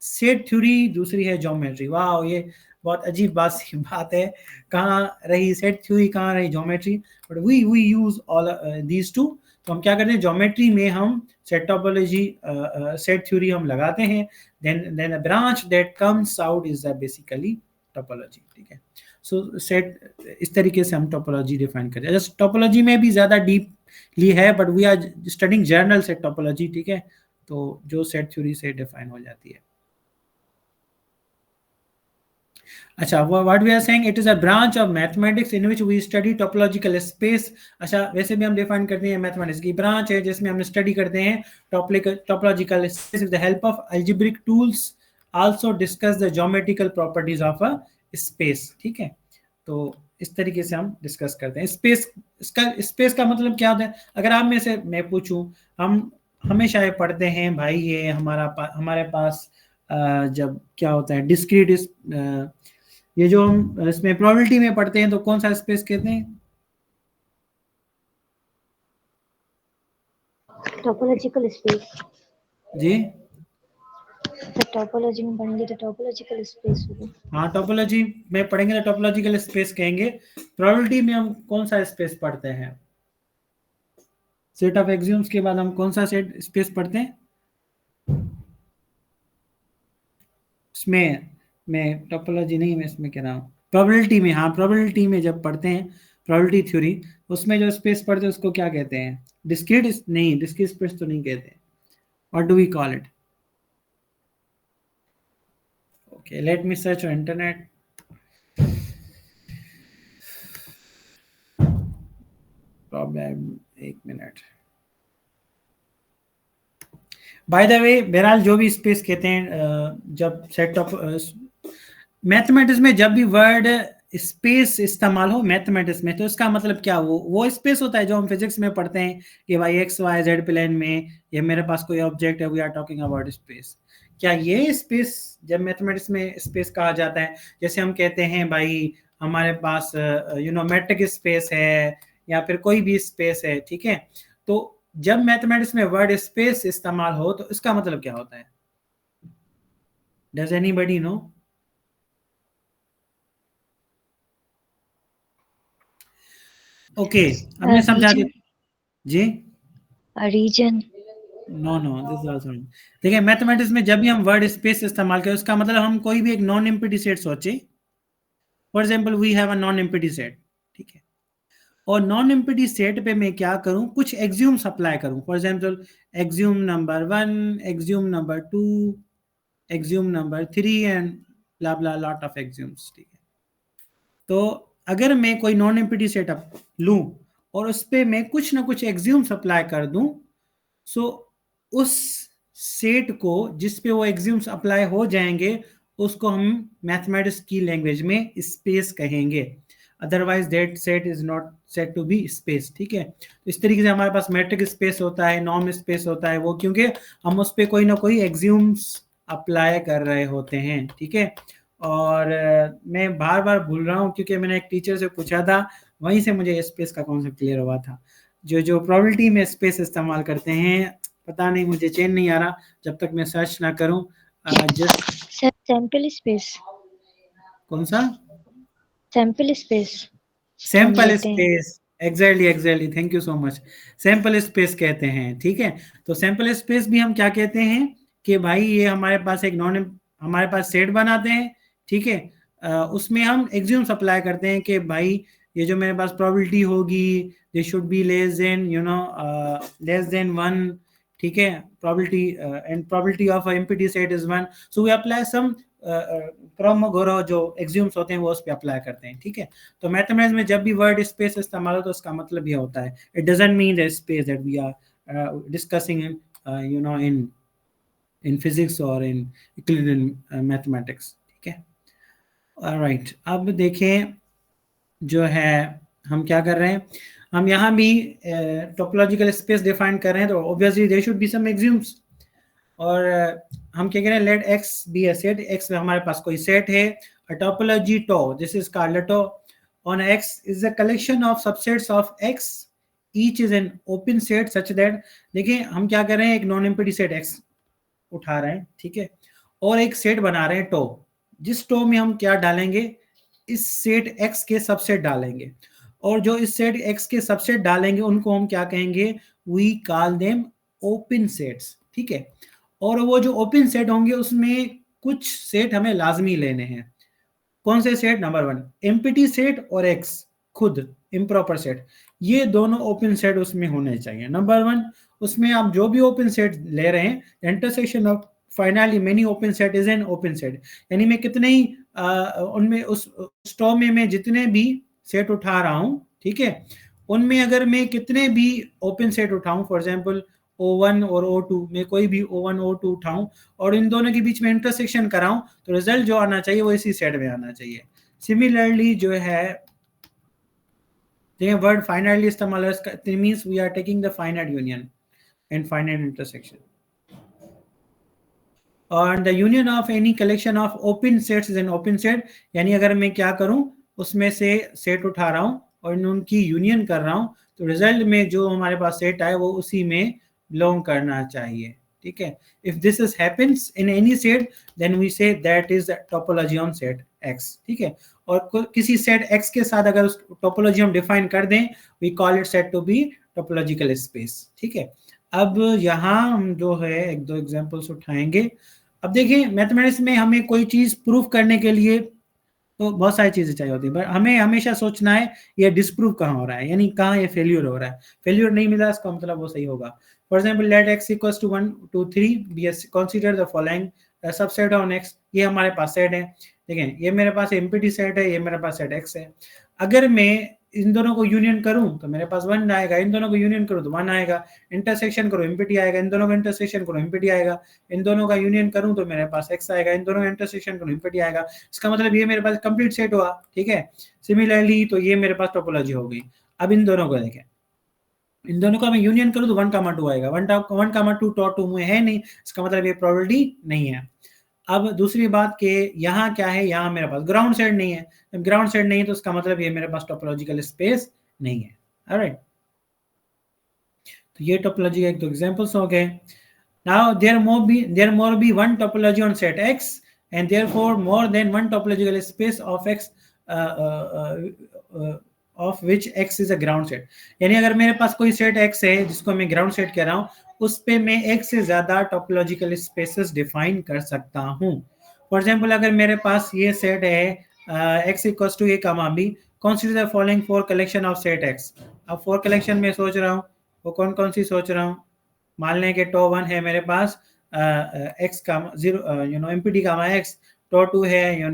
सेट थ्योरी, दूसरी है ज्योमेट्री। वाह, ये बहुत अजीब बात है, कहाँ रही सेट थ्योरी, कहाँ रही geometry, but we use all these too. तो हम क्या करते हैं, ज्योमेट्री में हम सेट टोपोलॉजी सेट थ्योरी हम लगाते हैं, then a branch that comes out is basically topology, ठीक है। सो सेट, इस तरीके से हम टोपोलॉजी डिफाइन करें। जस्ट टोपोलॉजी में भी ज्यादा डीपली है, but we are studying general set topology, ठीक है, तो जो सेट थ्योरी से डिफाइन हो जाती है। अच्छा, what we are saying, it is a branch of mathematics in which we study topological space. अच्छा, वैसे भी हम डिफाइन करते हैं मैथमेटिक्स की ब्रांच है जिसमें हम स्टडी करते हैं topological space with the help of algebraic tools, also discuss the geometrical properties of a space, ठीक है। तो इस तरीके से हम डिस्कस करते हैं स्पेस। स्पेस का मतलब क्या होता है, अगर आप में से मैं पूछूं, हम हमेशा ये पढ़ते हैं भाई, ये हमारे पास जब क्या होता है डिस्क्रीट, ये जो हम इसमें प्रोबेबिलिटी में पढ़ते हैं तो कौन सा स्पेस कहते हैं टोपोलॉजिकल स्पेस। जी? तो टोपोलॉजी में पढ़ेंगे तो टोपोलॉजिकल स्पेस होगा। हाँ, टोपोलॉजी में पढ़ेंगे तो टोपोलॉजिकल स्पेस कहेंगे। प्रोबेबिलिटी में हम कौन सा स्पेस पढ़ते हैं, सेट ऑफ एक्सियम्स के बाद हम कौन सा सेट स्पेस पढ़ते हैं? इसमें मैं टोपोलॉजी नहीं, मैं इसमें कह रहा हूँ प्रोबेबिलिटी में। हाँ, प्रोबेबिलिटी में जब पढ़ते हैं प्रोबेबिलिटी थ्योरी, उसमें जो स्पेस पढ़ते हैं उसको क्या कहते हैं, डिस्क्रीट नहीं, डिस्क्रीट स्पेस तो नहीं कहते, What do we call it? Okay, let me search on internet. Problem, एक मिनट. बाय द वे, बहरहाल जो भी स्पेस कहते हैं, जब सेट ऑफ मैथमेटिक्स में जब भी वर्ड स्पेस इस्तेमाल हो मैथमेटिक्स में, तो इसका मतलब क्या, वो स्पेस होता है जो हम फिजिक्स में पढ़ते हैं कि भाई एक्स वाई जेड प्लेन में ये मेरे पास कोई ऑब्जेक्ट है, we are talking about space. क्या ये स्पेस जब मैथमेटिक्स में स्पेस कहा जाता है, जैसे हम कहते हैं भाई हमारे पास मैट्रिक स्पेस है या फिर कोई भी स्पेस है, ठीक है, तो जब मैथमेटिक्स में वर्ड स्पेस इस्तेमाल हो तो इसका मतलब क्या होता है? Does anybody no? ओके, हमने समझा दिया जी. Reason. No this is also. देखिए, मैथमेटिक्स में जब भी हम वर्ड स्पेस इस्तेमाल करें उसका मतलब हम कोई भी एक नॉन एम्प्टी सेट सोचे. For example we have a non empty set, ठीक है, और नॉन एम्प्टी सेट पे मैं क्या करूं, कुछ एक्सियोम्स अप्लाई करूं. For example axiom number 1, axiom number 2, axiom number 3 and blah blah lot of axioms, ठीक है. तो अगर मैं कोई नॉन एम्प्टी सेटअप लूं और उस पर मैं कुछ ना कुछ एक्सियोम्स अप्लाई कर दूं, सो उस सेट को जिस पे वो एक्सियोम्स अप्लाई हो जाएंगे उसको हम मैथमेटिक्स की लैंग्वेज में स्पेस कहेंगे. Otherwise that set is not set to be space, ठीक है. इस तरीके से हमारे पास मैट्रिक स्पेस होता है, नॉर्म स्पेस होता है, वो क्योंकि हम उस पर कोई ना कोई एक्सियोम्स अप्लाई कर रहे होते हैं, ठीक है. और मैं बार बार भूल रहा हूँ क्योंकि मैंने एक टीचर से पूछा था, वहीं से मुझे स्पेस का कॉन्सेप्ट क्लियर हुआ था. जो प्रोबेबिलिटी में स्पेस इस्तेमाल करते हैं, पता नहीं, मुझे चैन नहीं आ रहा जब तक मैं सर्च ना करूं. Just sample space. कौन सा? Sample space. Sample space, exactly, thank you so much. Sample space कहते हैं, ठीक है. तो सैंपल स्पेस भी हम क्या कहते हैं कि भाई ये हमारे पास एक हमारे पास सेट बनाते हैं, ठीक है. उसमें हम एक्सियोम्स अप्लाई करते हैं कि भाई ये जो मेरे पास प्रोबेबिलिटी होगी they should be less than less than 1, ठीक है. Probability and probability of empty set is 1, so we apply some Kolmogorov जो एक्सियोम्स होते हैं वो उस पर अप्लाई करते हैं, ठीक है. तो मैथमेटिक्स में जब भी वर्ड स्पेस इस्तेमाल हो तो उसका मतलब ये होता है, it doesn't mean the space that we are discussing in physics और इन यूक्लिडियन मैथमेटिक्स, ठीक है. ऑलराइट, अब देखें जो है हम क्या कर रहे हैं, हम यहाँ भी टोपोलॉजिकल स्पेस डिफाइन कर रहे हैं, तो obviously there should be some axioms. और हम क्या कह रहे हैं, let x be a set. X में हमारे पास कोई सेट है, a topology tau, this is called a tau on x is a collection of subsets of x, each is an open set such that, देखिए हम क्या कर रहे हैं, एक नॉन एम्प्टी सेट x उठा रहे हैं, ठीक है, और एक सेट बना रहे हैं टो. जिस टो में हम क्या डालेंगे, इस सेट x के सबसेट डालेंगे, और जो इस सेट x के सबसेट डालेंगे उनको हम क्या कहेंगे, we call them open sets, ठीक है. और वो जो ओपन सेट होंगे उसमें कुछ सेट हमें लाजमी लेने हैं. कौन से सेट? नंबर 1 एम्प्टी सेट और x खुद इम्प्रॉपर सेट, ये दोनों ओपन सेट उसमें होने चाहिए. नंबर 1, उसमें आप जो भी ओपन सेट ले रहे हैं, intersection of finally many open set is an open set. यानी मैं कितने ही उनमें उस टो में मैं जितने भी सेट उठा रहा हूं, ठीक है, उनमें अगर मैं कितने भी ओपन सेट उठाऊं, फॉर एग्जांपल O1 और O2 में कोई भी O1 O2 उठाऊं और इन दोनों के बीच में इंटरसेक्शन कराऊं, तो रिजल्ट जो आना चाहिए वो इसी सेट में आना चाहिए. सिमिलरली जो है देखिए वर्ड फाइनाइटली इस्तेमाल है, इसका it means we are taking the finite union and finite intersection. और the union of any collection of open sets is an open set. यानी अगर मैं क्या करूं, उसमें से सेट उठा रहा हूं और उनकी यूनियन कर रहा हूं, तो रिजल्ट में जो हमारे पास सेट आए वो उसी में बिलोंग करना चाहिए, ठीक है. If this is happens in any set then we say that is topology on set X, ठीक है. और किसी सेट एक्स के साथ अगर उस टोपोलॉजी हम डिफाइन कर दें, we call it set to be topological space, ठीक है. अब यहाँ हम जो है एक दो एग्जांपल्स उठाएंगे. अब देखिए मैथमेटिक्स में हमें कोई चीज प्रूव करने के लिए तो बहुत सारी चीजें चाहिए होती है, बट हमें हमेशा सोचना है ये डिसप्रूव कहाँ हो रहा है, यानी कहाँ ये फेल्यूर हो रहा है. फेल्यूर नहीं मिला इसका मतलब वो सही होगा. For example let x equals to 1 2 3 be consider the following subset on x। ये हमारे पास सेट है, देखें ये मेरे पास एम्प्टी सेट है, ये मेरे पास सेट x है। अगर मैं इन दोनों को यूनियन करूं तो मेरे पास 1 आएगा, इन दोनों को यूनियन करूं तो 1 आएगा, इंटरसेक्शन करो एम्प्टी आएगा, इन दोनों का इंटरसेक्शन करो एम्प्टी आएगा, इन दोनों का यूनियन करूं तो मेरे पास x आएगा, इन दोनों का इंटरसेक्शन करो एम्प्टी आएगा। इसका मतलब ये मेरे पास कंप्लीट सेट हुआ, ठीक है। सिमिलरली तो ये मेरे पास टोपोलॉजी हो गई। अब इन दोनों को देखें, इन दोनों का मैं यूनियन करूं तो 1,2 आएगा, 1,2 टॉ2 में है नहीं, इसका मतलब ये प्रोबेबिलिटी नहीं है। अब दूसरी बात कि यहाँ क्या है, यहाँ मेरे पास ग्राउंड सेट नहीं है, जब ग्राउंड सेट नहीं है तो इसका मतलब ये मेरे पास टोपोलॉजिकल स्पेस नहीं है। ऑलराइट, तो ये टोपोलॉजी के एक दो एग्जांपल्स हो गए। Now there more be one topology on set x and therefore more than one topological space of x of which x is a ground set। यानी अगर मेरे पास कोई सेट x है जिसको मैं ग्राउंड सेट कह रहा हूँ, उस पे मैं एक से ज्यादा टोपोलॉजिकल स्पेसेस डिफाइन कर सकता हूँ। फॉर एग्जांपल अगर मेरे पास ये सेट है x equals to a comma b, consider the following 4 collection of set x। अब 4 कलेक्शन में सोच रहा हूँ, वो कौन कौन सी सोच रहा हूँ। मान लें कि टो 1 है मेरे पास x का 0 एमपीटी का x, टो 2 है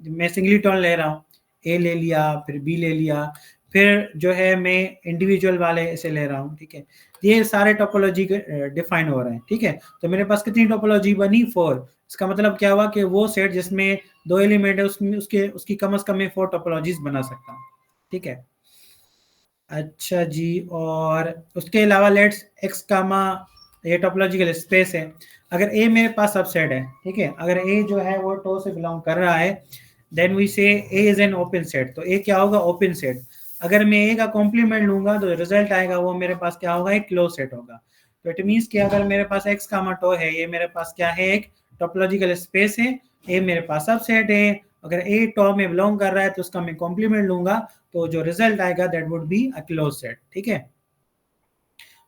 मैं सिंगलीटन ले रहा हूँ, a ले लिया फिर b ले लिया, फिर जो है मैं इंडिविजुअल वाले इसे ले रहा हूँ, ठीक है। ये सारे टोपोलॉजी डिफाइन हो रहे हैं, ठीक है। तो मेरे पास कितनी टोपोलॉजी बनी, 4। इसका मतलब क्या हुआ कि वो सेट जिसमें 2 एलिमेंट है उसमें उसकी कम से कम मैं 4 टोपोलॉजीज बना सकता हूँ, ठीक है। अच्छा जी, और उसके अलावा लेट्स x कामा ये टोपोलॉजिकल स्पेस है। अगर a मेरे पास सबसेट है, ठीक है, अगर a जो है वो टो से बिलोंग कर रहा है, देन वी से a is an open set. तो a क्या होगा, ओपन सेट। अगर मैं a का कॉम्प्लीमेंट लूंगा तो रिजल्ट आएगा वो मेरे पास क्या होगा, एक क्लोज सेट होगा। तो इट मींस कि अगर मेरे पास x कामा टो है, ये मेरे पास क्या है, एक टोपोलॉजिकल स्पेस है, a मेरे पास सबसेट है। अगर a टो में बिलोंग कर रहा है तो उसका मैं कॉम्प्लीमेंट लूंगा तो जो रिजल्ट आएगा that would be a close set, ठीक है।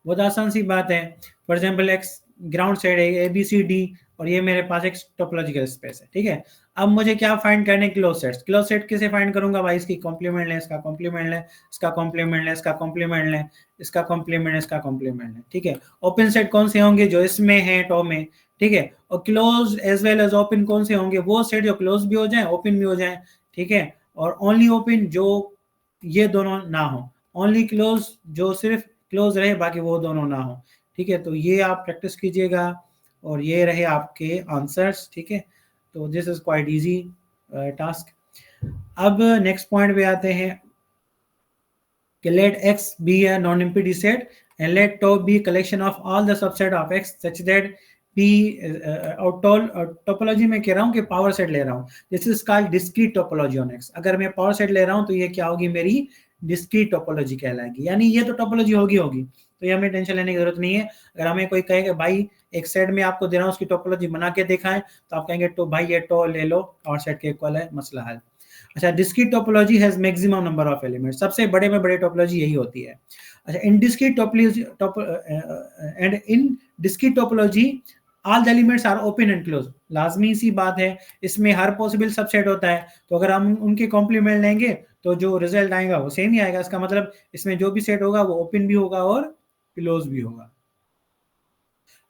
बहुत आसान सी बात है। For example x ground set है ए बी सी डी और ये मेरे पास एक टोपोलॉजिकल स्पेस है, ठीक है। अब मुझे क्या फाइंड करने, क्लोज सेट्स। क्लोज सेट कैसे फाइंड करूंगा भाई, इसकी कॉम्प्लीमेंट लें, इसका कॉम्प्लीमेंट लें, इसका कॉम्प्लीमेंट लें, इसका कॉम्प्लीमेंट लें, इसका कॉम्प्लीमेंट लें, इसका कॉम्प्लीमेंट लें, ठीक है। ओपन सेट कौन से होंगे, जो इसमें है टो में, ठीक है। और close as well as open कौन से होंगे, वो सेट जो क्लोज भी हो जाए ओपन भी हो जाए, ठीक है। और ओनली ओपन जो ये दोनों ना हो, ओनली क्लोज जो सिर्फ क्लोज रहे बाकी वो दोनों ना हो, ठीक है। तो ये आप प्रैक्टिस कीजिएगा और ये रहे आपके आंसर्स, ठीक है। तो this is quite easy task. अब नेक्स्ट पॉइंट पे आते हैं कि let x be a non-empty set and let tau be a collection of all the subset of x such that p और टोपोलॉजी में कह रहा हूँ कि पावर सेट ले रहा हूँ, this is called discrete topology on x। अगर मैं पावर सेट ले रहा हूँ तो ये क्या होगी, मेरी डिस्क्रीट टोपोलॉजी कहलाएगी। यानी ये तो टोपोलॉजी होगी, तो ये हमें टेंशन लेने की जरूरत नहीं है। अगर हमें कोई कहे कि भाई एक सेट में आपको दे रहा हूँ उसकी टोपोलॉजी बना के दिखाएं, तो आप कहेंगे तो भाई ये टो ले लो और सेट के इक्वल है, मसला हल। अच्छा, discrete topology has maximum number of elements, सबसे बड़े में बड़े टोपोलॉजी यही होती है। अच्छा, in discrete topology and in discrete topology all the elements are open and close. लाजमी सी बात है, इसमें हर पॉसिबल सबसेट होता है, तो अगर हम उनके कॉम्प्लीमेंट लेंगे तो जो रिजल्ट आएगा वो सेम ही आएगा। इसका मतलब इसमें जो भी सेट होगा वो ओपन भी होगा और क्लोज भी होगा।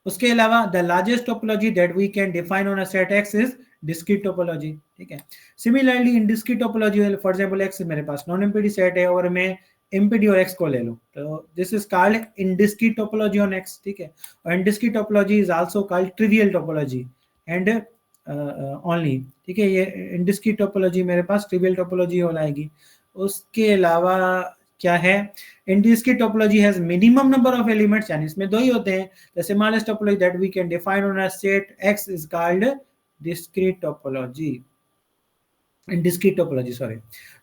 उसके अलावा the largest topology that we can define on a set X is discrete topology, ठीक है। Similarly in discrete topology, for example X मेरे पास नॉन एम्प्टी सेट है और मैं एम्प्टी और एक्स को ले लूं, तो this is called in discrete topology on x, ठीक है। और इन discrete topology is also called trivial topology and only, ठीक है। ये इन डिस्क्रीट टोपोलॉजी मेरे पास ट्रिवियल टोपोलॉजी हो जाएगी। उसके अलावा क्या है, in discrete topology has minimum number of elements, यानी इसमें दो ही होते हैं। The smallest topology that we can define on a set X is called discrete topology. In discrete topology, sorry.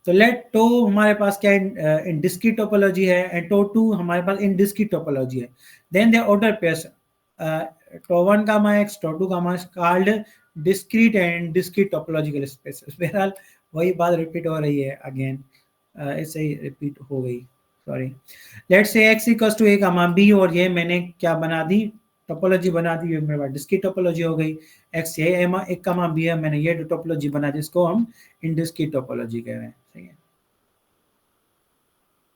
तो let टो हमारे पास क्या इन discrete topology है and टो 2 हमारे पास इन discrete topology है। Then the order pairs tau 1 का x, to 2 का called discrete and discrete topological spaces। बहरहाल वही बात रिपीट हो रही है अगेन, ऐसे ही रिपीट हो गई, sorry. Let's say x equals to a comma b, और ये मैंने क्या बना दी, टोपोलॉजी बना दी, मेरे पास डिस्क्रीट टोपोलॉजी हो गई। x ये एक कामा b है, मैंने ये टोपोलॉजी बना दी, इसको हम इन डिस्क्रीट टोपोलॉजी कह रहे हैं, ठीक है।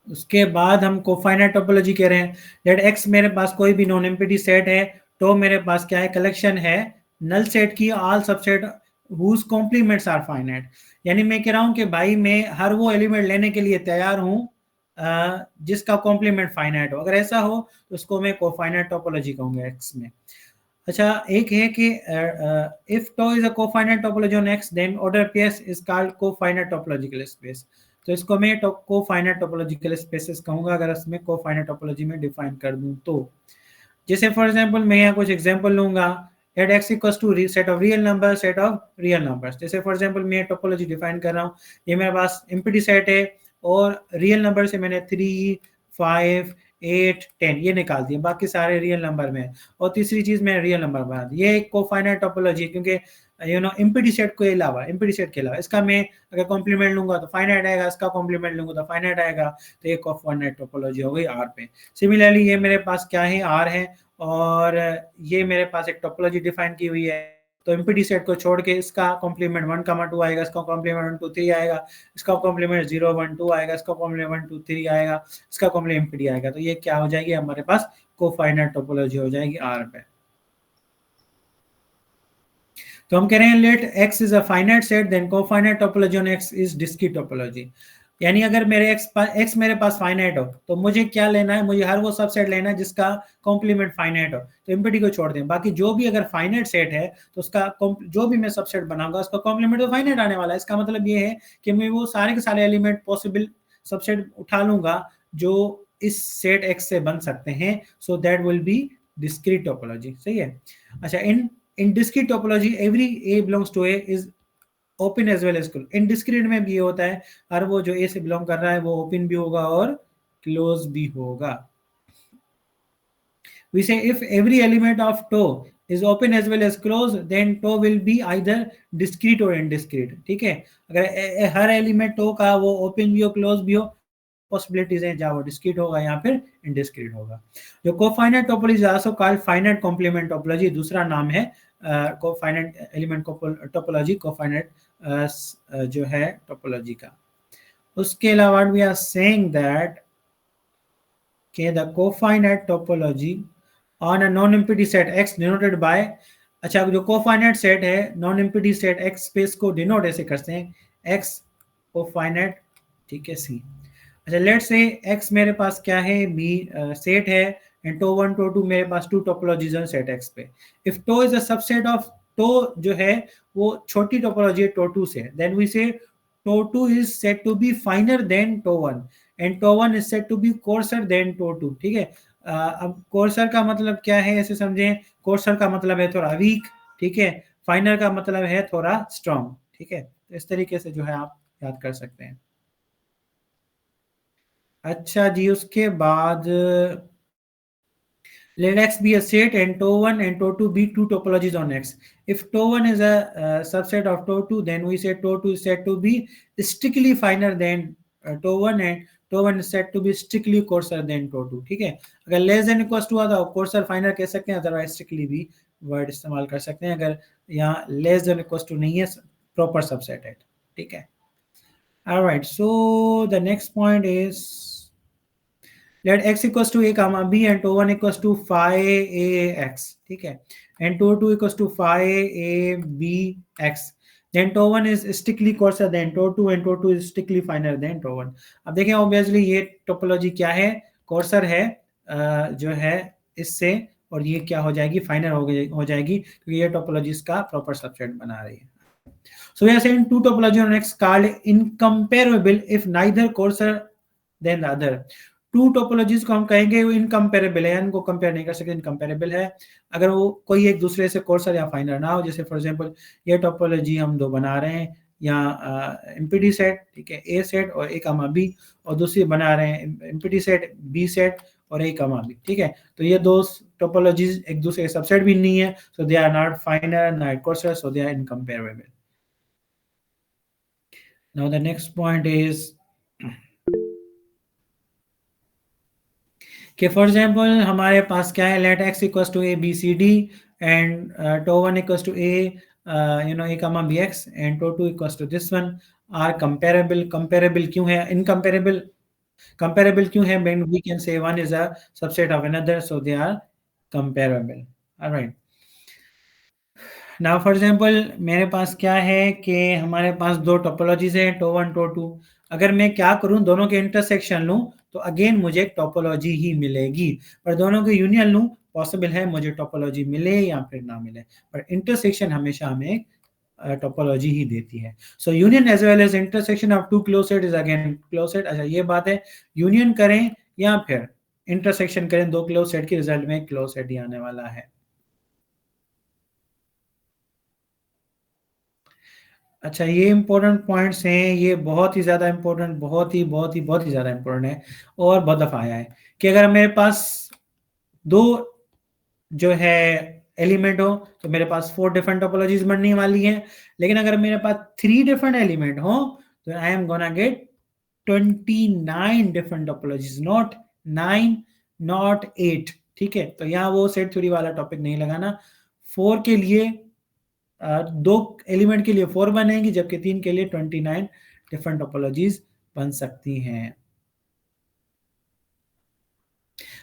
उसके बाद हम कोफाइनाइट टोपोलॉजी कह रहे हैं। लेट एक्स मेरे पास कोई भी नॉन एम्प्टी सेट है, तो मेरे पास क्या है, कलेक्शन है नल सेट की all subset whose complements are finite. यानी मैं कह रहा हूं कि भाई मैं हर वो एलिमेंट लेने के लिए तैयार हूं जिसका कॉम्प्लीमेंट फाइनाइट हो। अगर ऐसा हो तो उसको मैं कोफाइनाइट टोपोलॉजी कहूंगा एक्स में। अच्छा, एक है कि if tau is a cofinite topology on x then order PS is called cofinite topological space. तो इसको मैं कोफाइनाइट टोपोलॉजिकल स्पेसेस कहूंगा अगर इसमें कोफाइनाइट टोपोलॉजी में डिफाइन कर दूं तो। जैसे फॉर एग्जांपल मैं यहाँ कुछ एग्जांपल लूंगा, let x equals to set of real number, set of real numbers. जैसे फॉर एग्जांपल मैं टोपोलॉजी डिफाइन कर रहा हूँ, ये मेरे पास एम्प्टी सेट है और रियल नंबर से मैंने 3, 5, 8, 10 ये निकाल दिए, बाकी सारे रियल नंबर में। और तीसरी चीज मैंने रियल नंबर बना दी। ये एक कोफाइनाइट टोपोलॉजी है, क्योंकि एम्प्टी सेट के अलावा इसका मैं अगर कॉम्प्लीमेंट लूंगा तो फाइनाइट आएगा, इसका कॉम्प्लीमेंट लूंगा तो फाइनाइट आएगा। तो ये कोफाइनाइट टोपोलॉजी हो गई आर पे। सिमिलरली ये मेरे पास क्या है, आर है, और ये मेरे पास एक टोपोलॉजी डिफाइन की हुई है। तो एम्प्टी सेट को छोड़ के इसका कॉम्प्लीमेंट 1, 2 आएगा, इसका कॉम्प्लीमेंट 1, 2, 3 आएगा, इसका कॉम्प्लीमेंट 0, 1, 2 आएगा, इसका कॉम्प्लीमेंट 1, 2, 3 आएगा, इसका कॉम्प्लीमेंट एम्प्टी आएगा। तो ये क्या हो जाएगी, हमारे पास कोफाइनाइट टोपोलॉजी हो जाएगी आर पे। तो हम कह रहे हैं let x is a finite set then cofinite topology on x is discrete topology. यानी अगर मेरे एक्स मेरे पास फाइनाइट हो तो मुझे क्या लेना है, मुझे हर वो सबसेट लेना है जिसका कॉम्प्लीमेंट फाइनाइट हो। तो एम्प्टी को छोड़ दें, बाकी जो भी अगर फाइनाइट सेट है तो उसका जो भी मैं सबसेट बनाऊंगा उसका कॉम्प्लीमेंट तो फाइनाइट आने वाला है। इसका मतलब ये है कि मैं वो सारे के सारे एलिमेंट पॉसिबल सबसेट उठा लूंगा जो इस सेट एक्स से बन सकते हैं। So that will be discrete topology. सही है। अच्छा, in discrete topology every a belongs to a is open as well as closed। In discrete में भी ये होता है, हर वो जो a से बिलोंग कर रहा है वो ओपन भी होगा और क्लोज भी होगा। we say if every element of tau is open as well as closed then tau will be either discrete or indiscrete। ठीक है, अगर हर एलिमेंट tau का वो ओपन भी हो क्लोज भी हो, पॉसिबिलिटीज हैं जहां वो डिस्क्रीट होगा या फिर इनडिस्क्रीट होगा। जो cofinite topology also called finite complement topology, दूसरा नाम है कोफाइनाइट एलिमेंट टोपोलॉजी, कोफाइनाइट जो है टोपोलॉजी का। उसके अलावा वी आर सेइंग दैट के the cofinite topology on a non empty set x denoted by. अच्छा, जो कोफाइनाइट सेट है non empty set x space को डिनोट ऐसे करते हैं, एक्स कोफाइनाइट, ठीक है, सी। अच्छा, लेट्स से एक्स मेरे पास क्या है, बी सेट है, एंड टो 1 टो 2 मेरे पास टू टोपोलॉजीज हैं सेट एक्स पे। If tau is a subset of tau जो है वो छोटी टोपोलॉजी है टो 2 से, then we say tau 2 is set to be finer than tau 1 and tau 1 is set to be coarser than tau 2। ठीक है, अब कोर्सर का मतलब क्या है, ऐसे समझें, कोर्सर का मतलब है थोड़ा वीक, ठीक है, फाइनर का मतलब है थोड़ा स्ट्रॉन्ग। ठीक है, तो इस तरीके से जो है आप याद कर सकते हैं। अच्छा जी, उसके बाद let x be a set and tau1 and tau2 be two topologies on x. If tau1 is a subset of tau2 then we say tau2 is said to be strictly finer than tau1 and tau1 is said to be strictly coarser than tau2। ठीक है, अगर less than equal to आता है courser फाइनर कह सकते हैं, otherwise strictly भी word इस्तेमाल कर सकते हैं अगर यहाँ लेस देन इक्वल टू नहीं है, प्रॉपर सबसेट है। ठीक है, alright, so the next point is let x equals to a comma b and to 1 equals to phi a x। ठीक है, and to 2 equals to phi a b x, then to 1 is strictly coarser than to 2 and to 2 is strictly finer than to 1। अब देखें obviously ये topology क्या है, courser है जो है इससे, और ये क्या हो जाएगी, फाइनर हो जाएगी, क्योंकि ये टोपोलॉजी इसका प्रॉपर सबसेट बना रही है। So we are saying two topology on X called incomparable if neither coarser than the other। Two topologies को हम कहेंगे वो इनकम्पेरेबल है, इनको कंपेयर नहीं कर सकते, इनकम्पेरेबल है अगर वो कोई एक दूसरे से कोर्सर या फाइनर ना हो। जैसे फॉर एग्जांपल ये टोपोलॉजी हम दो बना रहे हैं, यहाँ एम्प्टी सेट, ठीक है, ए सेट और ए कमा बी, और दूसरी बना रहे हैं एम्प्टी सेट बी सेट और ए कमा बी। ठीक है, तो ये दो टोपोलॉजीज एक दूसरे के सबसेट भी नहीं है, so they are not finer not coarser, so they are incomparable. Now the next point is कि फॉर एग्जाम्पल हमारे पास क्या है, let x equals to a b c d and tau 1 equals to a a comma b x and tau 2 equals to this one are comparable. Comparable क्यों है, incomparable comparable क्यों है? When we can say one is a subset of another, so they are comparable. Alright, now for example मेरे पास क्या है कि हमारे पास दो टोपोलॉजीज है, टो वन टो टू। अगर मैं क्या करूं, दोनों के इंटरसेक्शन लूं तो अगेन मुझे टोपोलॉजी ही मिलेगी, पर दोनों के यूनियन लूं पॉसिबल है मुझे टोपोलॉजी मिले या फिर ना मिले, पर इंटरसेक्शन हमेशा हमें टोपोलॉजी ही देती है। So union as well as intersection of two close set is again close set. अच्छा, ये बात है, यूनियन करें या फिर इंटरसेक्शन करें दो क्लोज सेट के, रिजल्ट में क्लोज सेट ही आने वाला है। अच्छा, ये इंपॉर्टेंट पॉइंट्स हैं, ये बहुत ही ज़्यादा इंपॉर्टेंट, बहुत ही ज़्यादा इंपॉर्टेंट है, और बहुत दफ़ा आया है कि अगर मेरे पास दो जो है एलिमेंट हो तो मेरे पास 4 डिफरेंट टोपोलॉजीज बनने वाली हैं, लेकिन अगर मेरे पास 3 डिफरेंट एलिमेंट हो तो I am gonna get 29 different topologies, not 9, not 8। ठीक है, तो यहाँ वो सेट थ्योरी वाला टॉपिक नहीं लगाना। 4 के लिए दो एलिमेंट के लिए 4 बनेगी, जबकि 3 के लिए 29 डिफरेंट टोपोलॉजीज बन सकती हैं।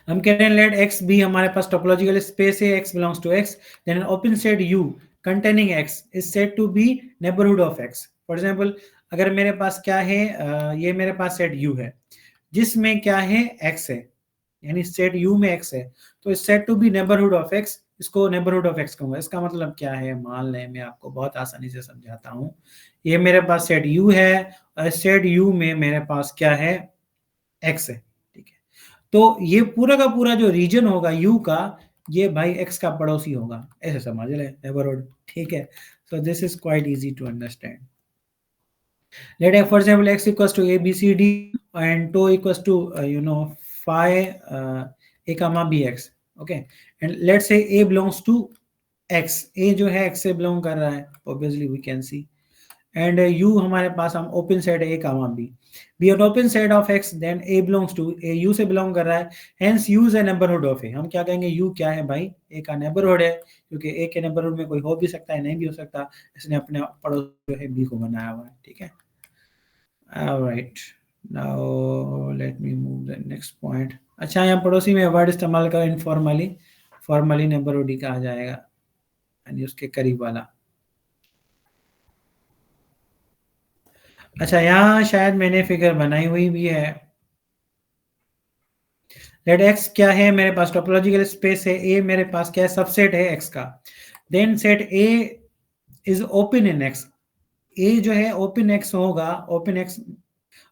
हम कह रहे हैं लेट x भी हमारे पास टोपोलॉजिकल स्पेस है, x belongs to x, then open set u containing x is said to be neighborhood of x। For example अगर मेरे पास क्या है, ये मेरे पास सेट u है जिसमें क्या है x है, यानी सेट u में x है, तो इस set to be neighbourhood of x, इसको नेबरहुड ऑफ x कहूंगा। इसका मतलब क्या है, मान लें मैं आपको बहुत आसानी से समझाता हूं। ये मेरे पास सेट u है और सेट u में मेरे पास क्या है, x है। ठीक है, तो ये पूरा का पूरा जो रीजन होगा u का, ये भाई x का पड़ोसी होगा, ऐसे समझ ले नेबरहुड। ठीक है, so this is quite easy to understand. Let for example x equals to a b c d and tau equals to phi a comma bx, okay, and let's say a belongs to x, a जो है x से belong कर रहा है, obviously we can see, and u हमारे पास हम open set a comma b, be an open set of x, then a belongs to a, u से belong कर रहा है, hence u is a neighborhood of a। हम क्या कहेंगे, u क्या है भाई, a का neighborhood है, क्योंकि a के neighborhood में कोई हो भी सकता है, नहीं भी हो सकता, इसने अपने पड़ोस जो है b को बनाया हुआ है। ठीक है, all right, now let me move the next point। अच्छा, यहाँ पड़ोसी में वर्ड इस्तेमाल कर इनफॉर्मली, फॉर्मली नेबरहुड ही कहा जाएगा, यानी उसके करीब वाला। अच्छा, यहाँ शायद मैंने फिगर बनाई हुई भी है। लेट एक्स क्या है, मेरे पास टोपोलॉजिकल स्पेस है ए, मेरे पास क्या है, सबसेट है एक्स का, then set a is open in x, a जो है ओपन एक्स होगा, ओपन एक्स,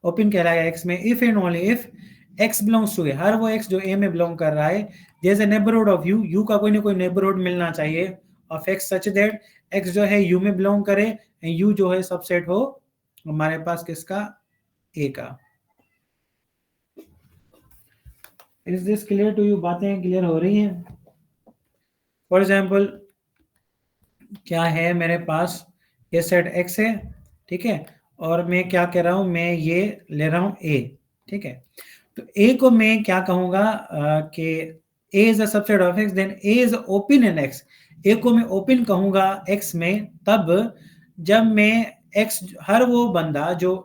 ओपन कहलाएगा एक्स में, if and only if x belongs to a, हर वो एक्स जो ए में बिलोंग कर रहा है, there is a neighbourhood of u, u का कोई ना कोई नेबरहुड मिलना चाहिए of x such that x जो है यू में बिलोंग करे, यू जो है सबसेट हो हमारे पास किसका, ए का। Is this clear to you? बातें क्लियर हो रही हैं? फॉर एग्जाम्पल क्या है, मेरे पास ये सेट एक्स है, ठीक है, और मैं क्या कह रहा हूं, मैं ये ले रहा हूं ए। ठीक है, तो ए को मैं क्या कहूंगा कि a is a subset of x, then a is open in x. A को मैं ओपन कहूंगा एक्स में तब जब मैं एक्स, हर वो बंदा जो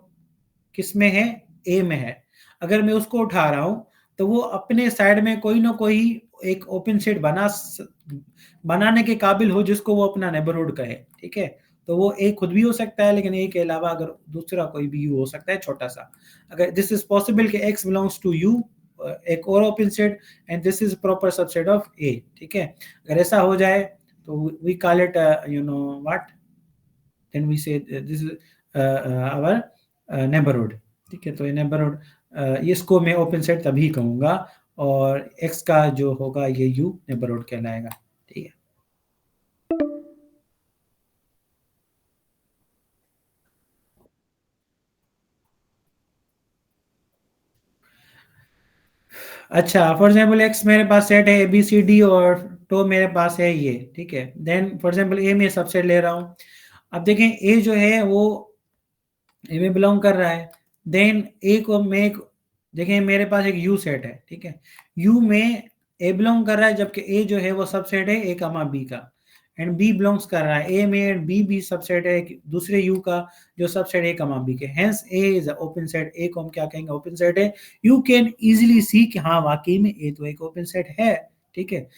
किस में है, ए में है, अगर मैं उसको उठा रहा हूं तो वो अपने साइड में कोई ना कोई एक ओपन सेट बनाने के काबिल हो जिसको वो अपना नेबरहुड कहे। ठीक है, तो वो ए खुद भी हो सकता है, लेकिन ए के अलावा अगर दूसरा कोई भी यू हो सकता है छोटा सा। अगर दिस इज पॉसिबल कि एक्स बिलोंग्स टू यू, एक और open set, and this is proper subset of a. ठीक है, अगर ऐसा हो जाए तो we call it what, then we say this is our neighbourhood. ठीक है, तो ये नेबरहुड, इसको मैं ओपन सेट तभी कहूंगा, और एक्स का जो होगा ये यू नेबरहुड कहलाएगा। ठीक है, अच्छा, फॉर एग्जाम्पल एक्स मेरे पास सेट है ए बी सी डी, और तो मेरे पास है ये। ठीक है, देन फॉर एग्जाम्पल ए में सबसेट ले रहा हूँ। अब देखें ए जो है वो ए में बिलोंग कर रहा है, देन ए को मैं, देखें मेरे पास एक यू सेट है। ठीक है, यू में ए बिलोंग कर रहा है, जबकि ए जो है वो सबसेट है ए कमा बी का, एंड बी बिलोंग्स कर रहा है ए में, एंड बी भी सबसेट है दूसरे यू का जो सबसेट ए कमा बी के, hence a is open set. A को हम क्या कहेंगे, ओपन सेट है। यू कैन इजीली सी कि हाँ वाकई में ए तो एक ओपन सेट है, ठीक है।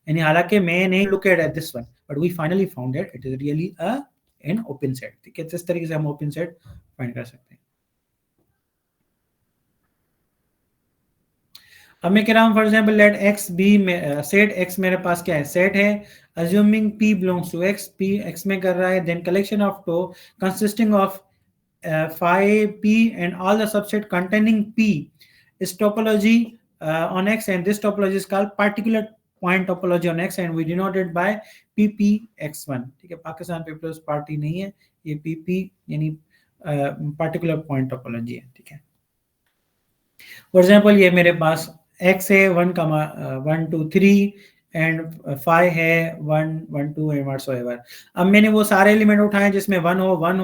यानी हालांकि मैं नहीं look at this one, but we finally found that it is really an open set, ठीक है। इस तरीके से हम ओपन सेट फाइंड कर सकते हैं। अब मैं कह रहा हूँ for example let x be, set X मेरे पास क्या है, सेट है assuming P belongs to X, P X में कर रहा है, then collection of tau consisting of phi p and all the subset containing p is topology on x, and this topology is called particular point topology on x, and we denoted by ppx1, ठीक है। Pakistan peoples party नहीं है ये, pp यानी particular point topology है, ठीक है। For example ये मेरे पास x है 1, 2, 3 एंड 5 है 1, 1, 2 एंड व्हाटसोएवर। अब मैंने वो सारे एलिमेंट उठाए जिसमें 1 हो 1,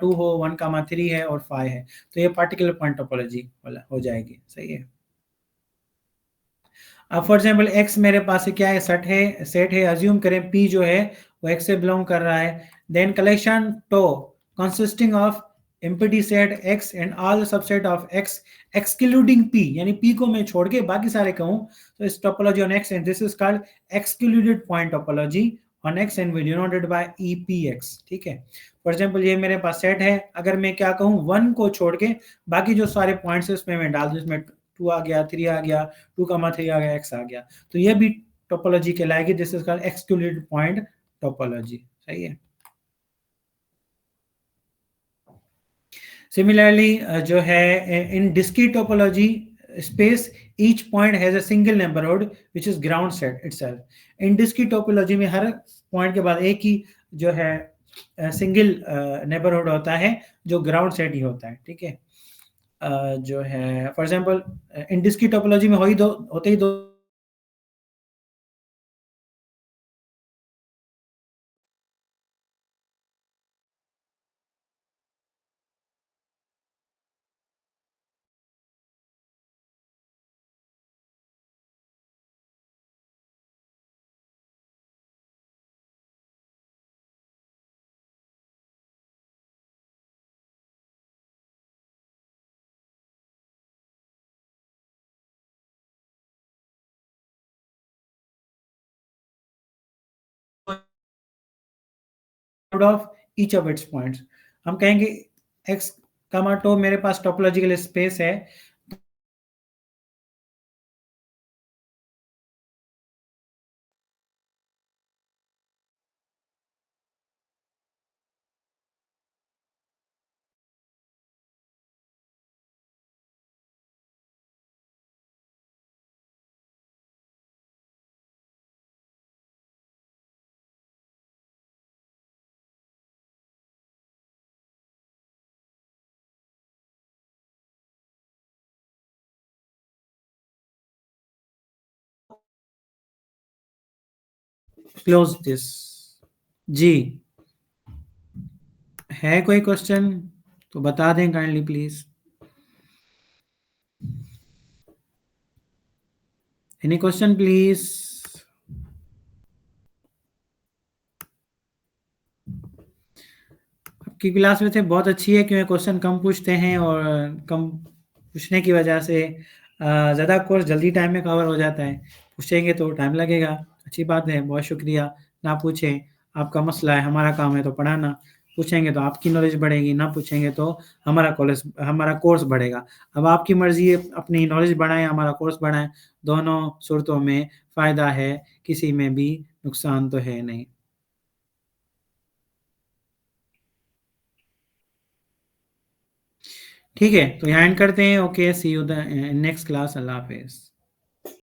2 हो, 1, 3 है और 5 है, तो ये पार्टिकुलर पॉइंट टोपोलॉजी हो जाएगी, सही है। अब फॉर एग्जाम्पल x मेरे पास क्या है, सेट है अज्यूम करें p जो है वो x से बिलोंग कर रहा है, then collection tau consisting of empty set x and all subset of x excluding p, यानी p को मैं छोड़ के बाकी सारे कहूं तो इस topology on x, and this is called excluded point topology on x and we denoted by epx, ठीक है। फॉर एग्जाम्पल ये मेरे पास सेट है, अगर मैं क्या कहूँ 1 को छोड़ के बाकी जो सारे पॉइंट्स है उसमें मैं डाल दूं, इसमें 2 आ गया, 3 आ गया, 2,3 आ गया, x आ गया, तो ये भी टोपोलॉजी कहलाएगी, this is called excluded point topology, सही है। सिमिलरली जो है in discrete topology space each point has a single neighbourhood which is ground set itself. In discrete topology में हर पॉइंट के बाद एक ही जो है सिंगल नेबरहुड होता है जो ग्राउंड सेट ही होता है, ठीक है। जो है for example in discrete topology में होते ही दो of each of its points, हम कहेंगे x कमा टो मेरे पास टोपोलॉजिकल स्पेस है, क्लोज दिस। जी, है कोई क्वेश्चन तो बता दें kindly please. Any question please. आपकी क्लास में थे बहुत अच्छी है, क्योंकि क्वेश्चन कम पूछते हैं और कम पूछने की वजह से ज़्यादा कोर्स जल्दी टाइम में कवर हो जाता है, पूछेंगे तो टाइम लगेगा। अच्छी बात है, बहुत शुक्रिया। ना पूछें, आपका मसला है, हमारा काम है तो पढ़ाना। पूछेंगे तो आपकी नॉलेज बढ़ेगी, ना पूछेंगे तो हमारा कोर्स बढ़ेगा। अब आपकी मर्जी है, अपनी नॉलेज बढ़ाएं, हमारा कोर्स बढ़ाएं, दोनों सूरतों में फ़ायदा है, किसी में भी नुकसान तो है नहीं। ठीक है, तो यहाँ एंड करते हैं। Okay, see you the next class. अल्लाह हाफिज़।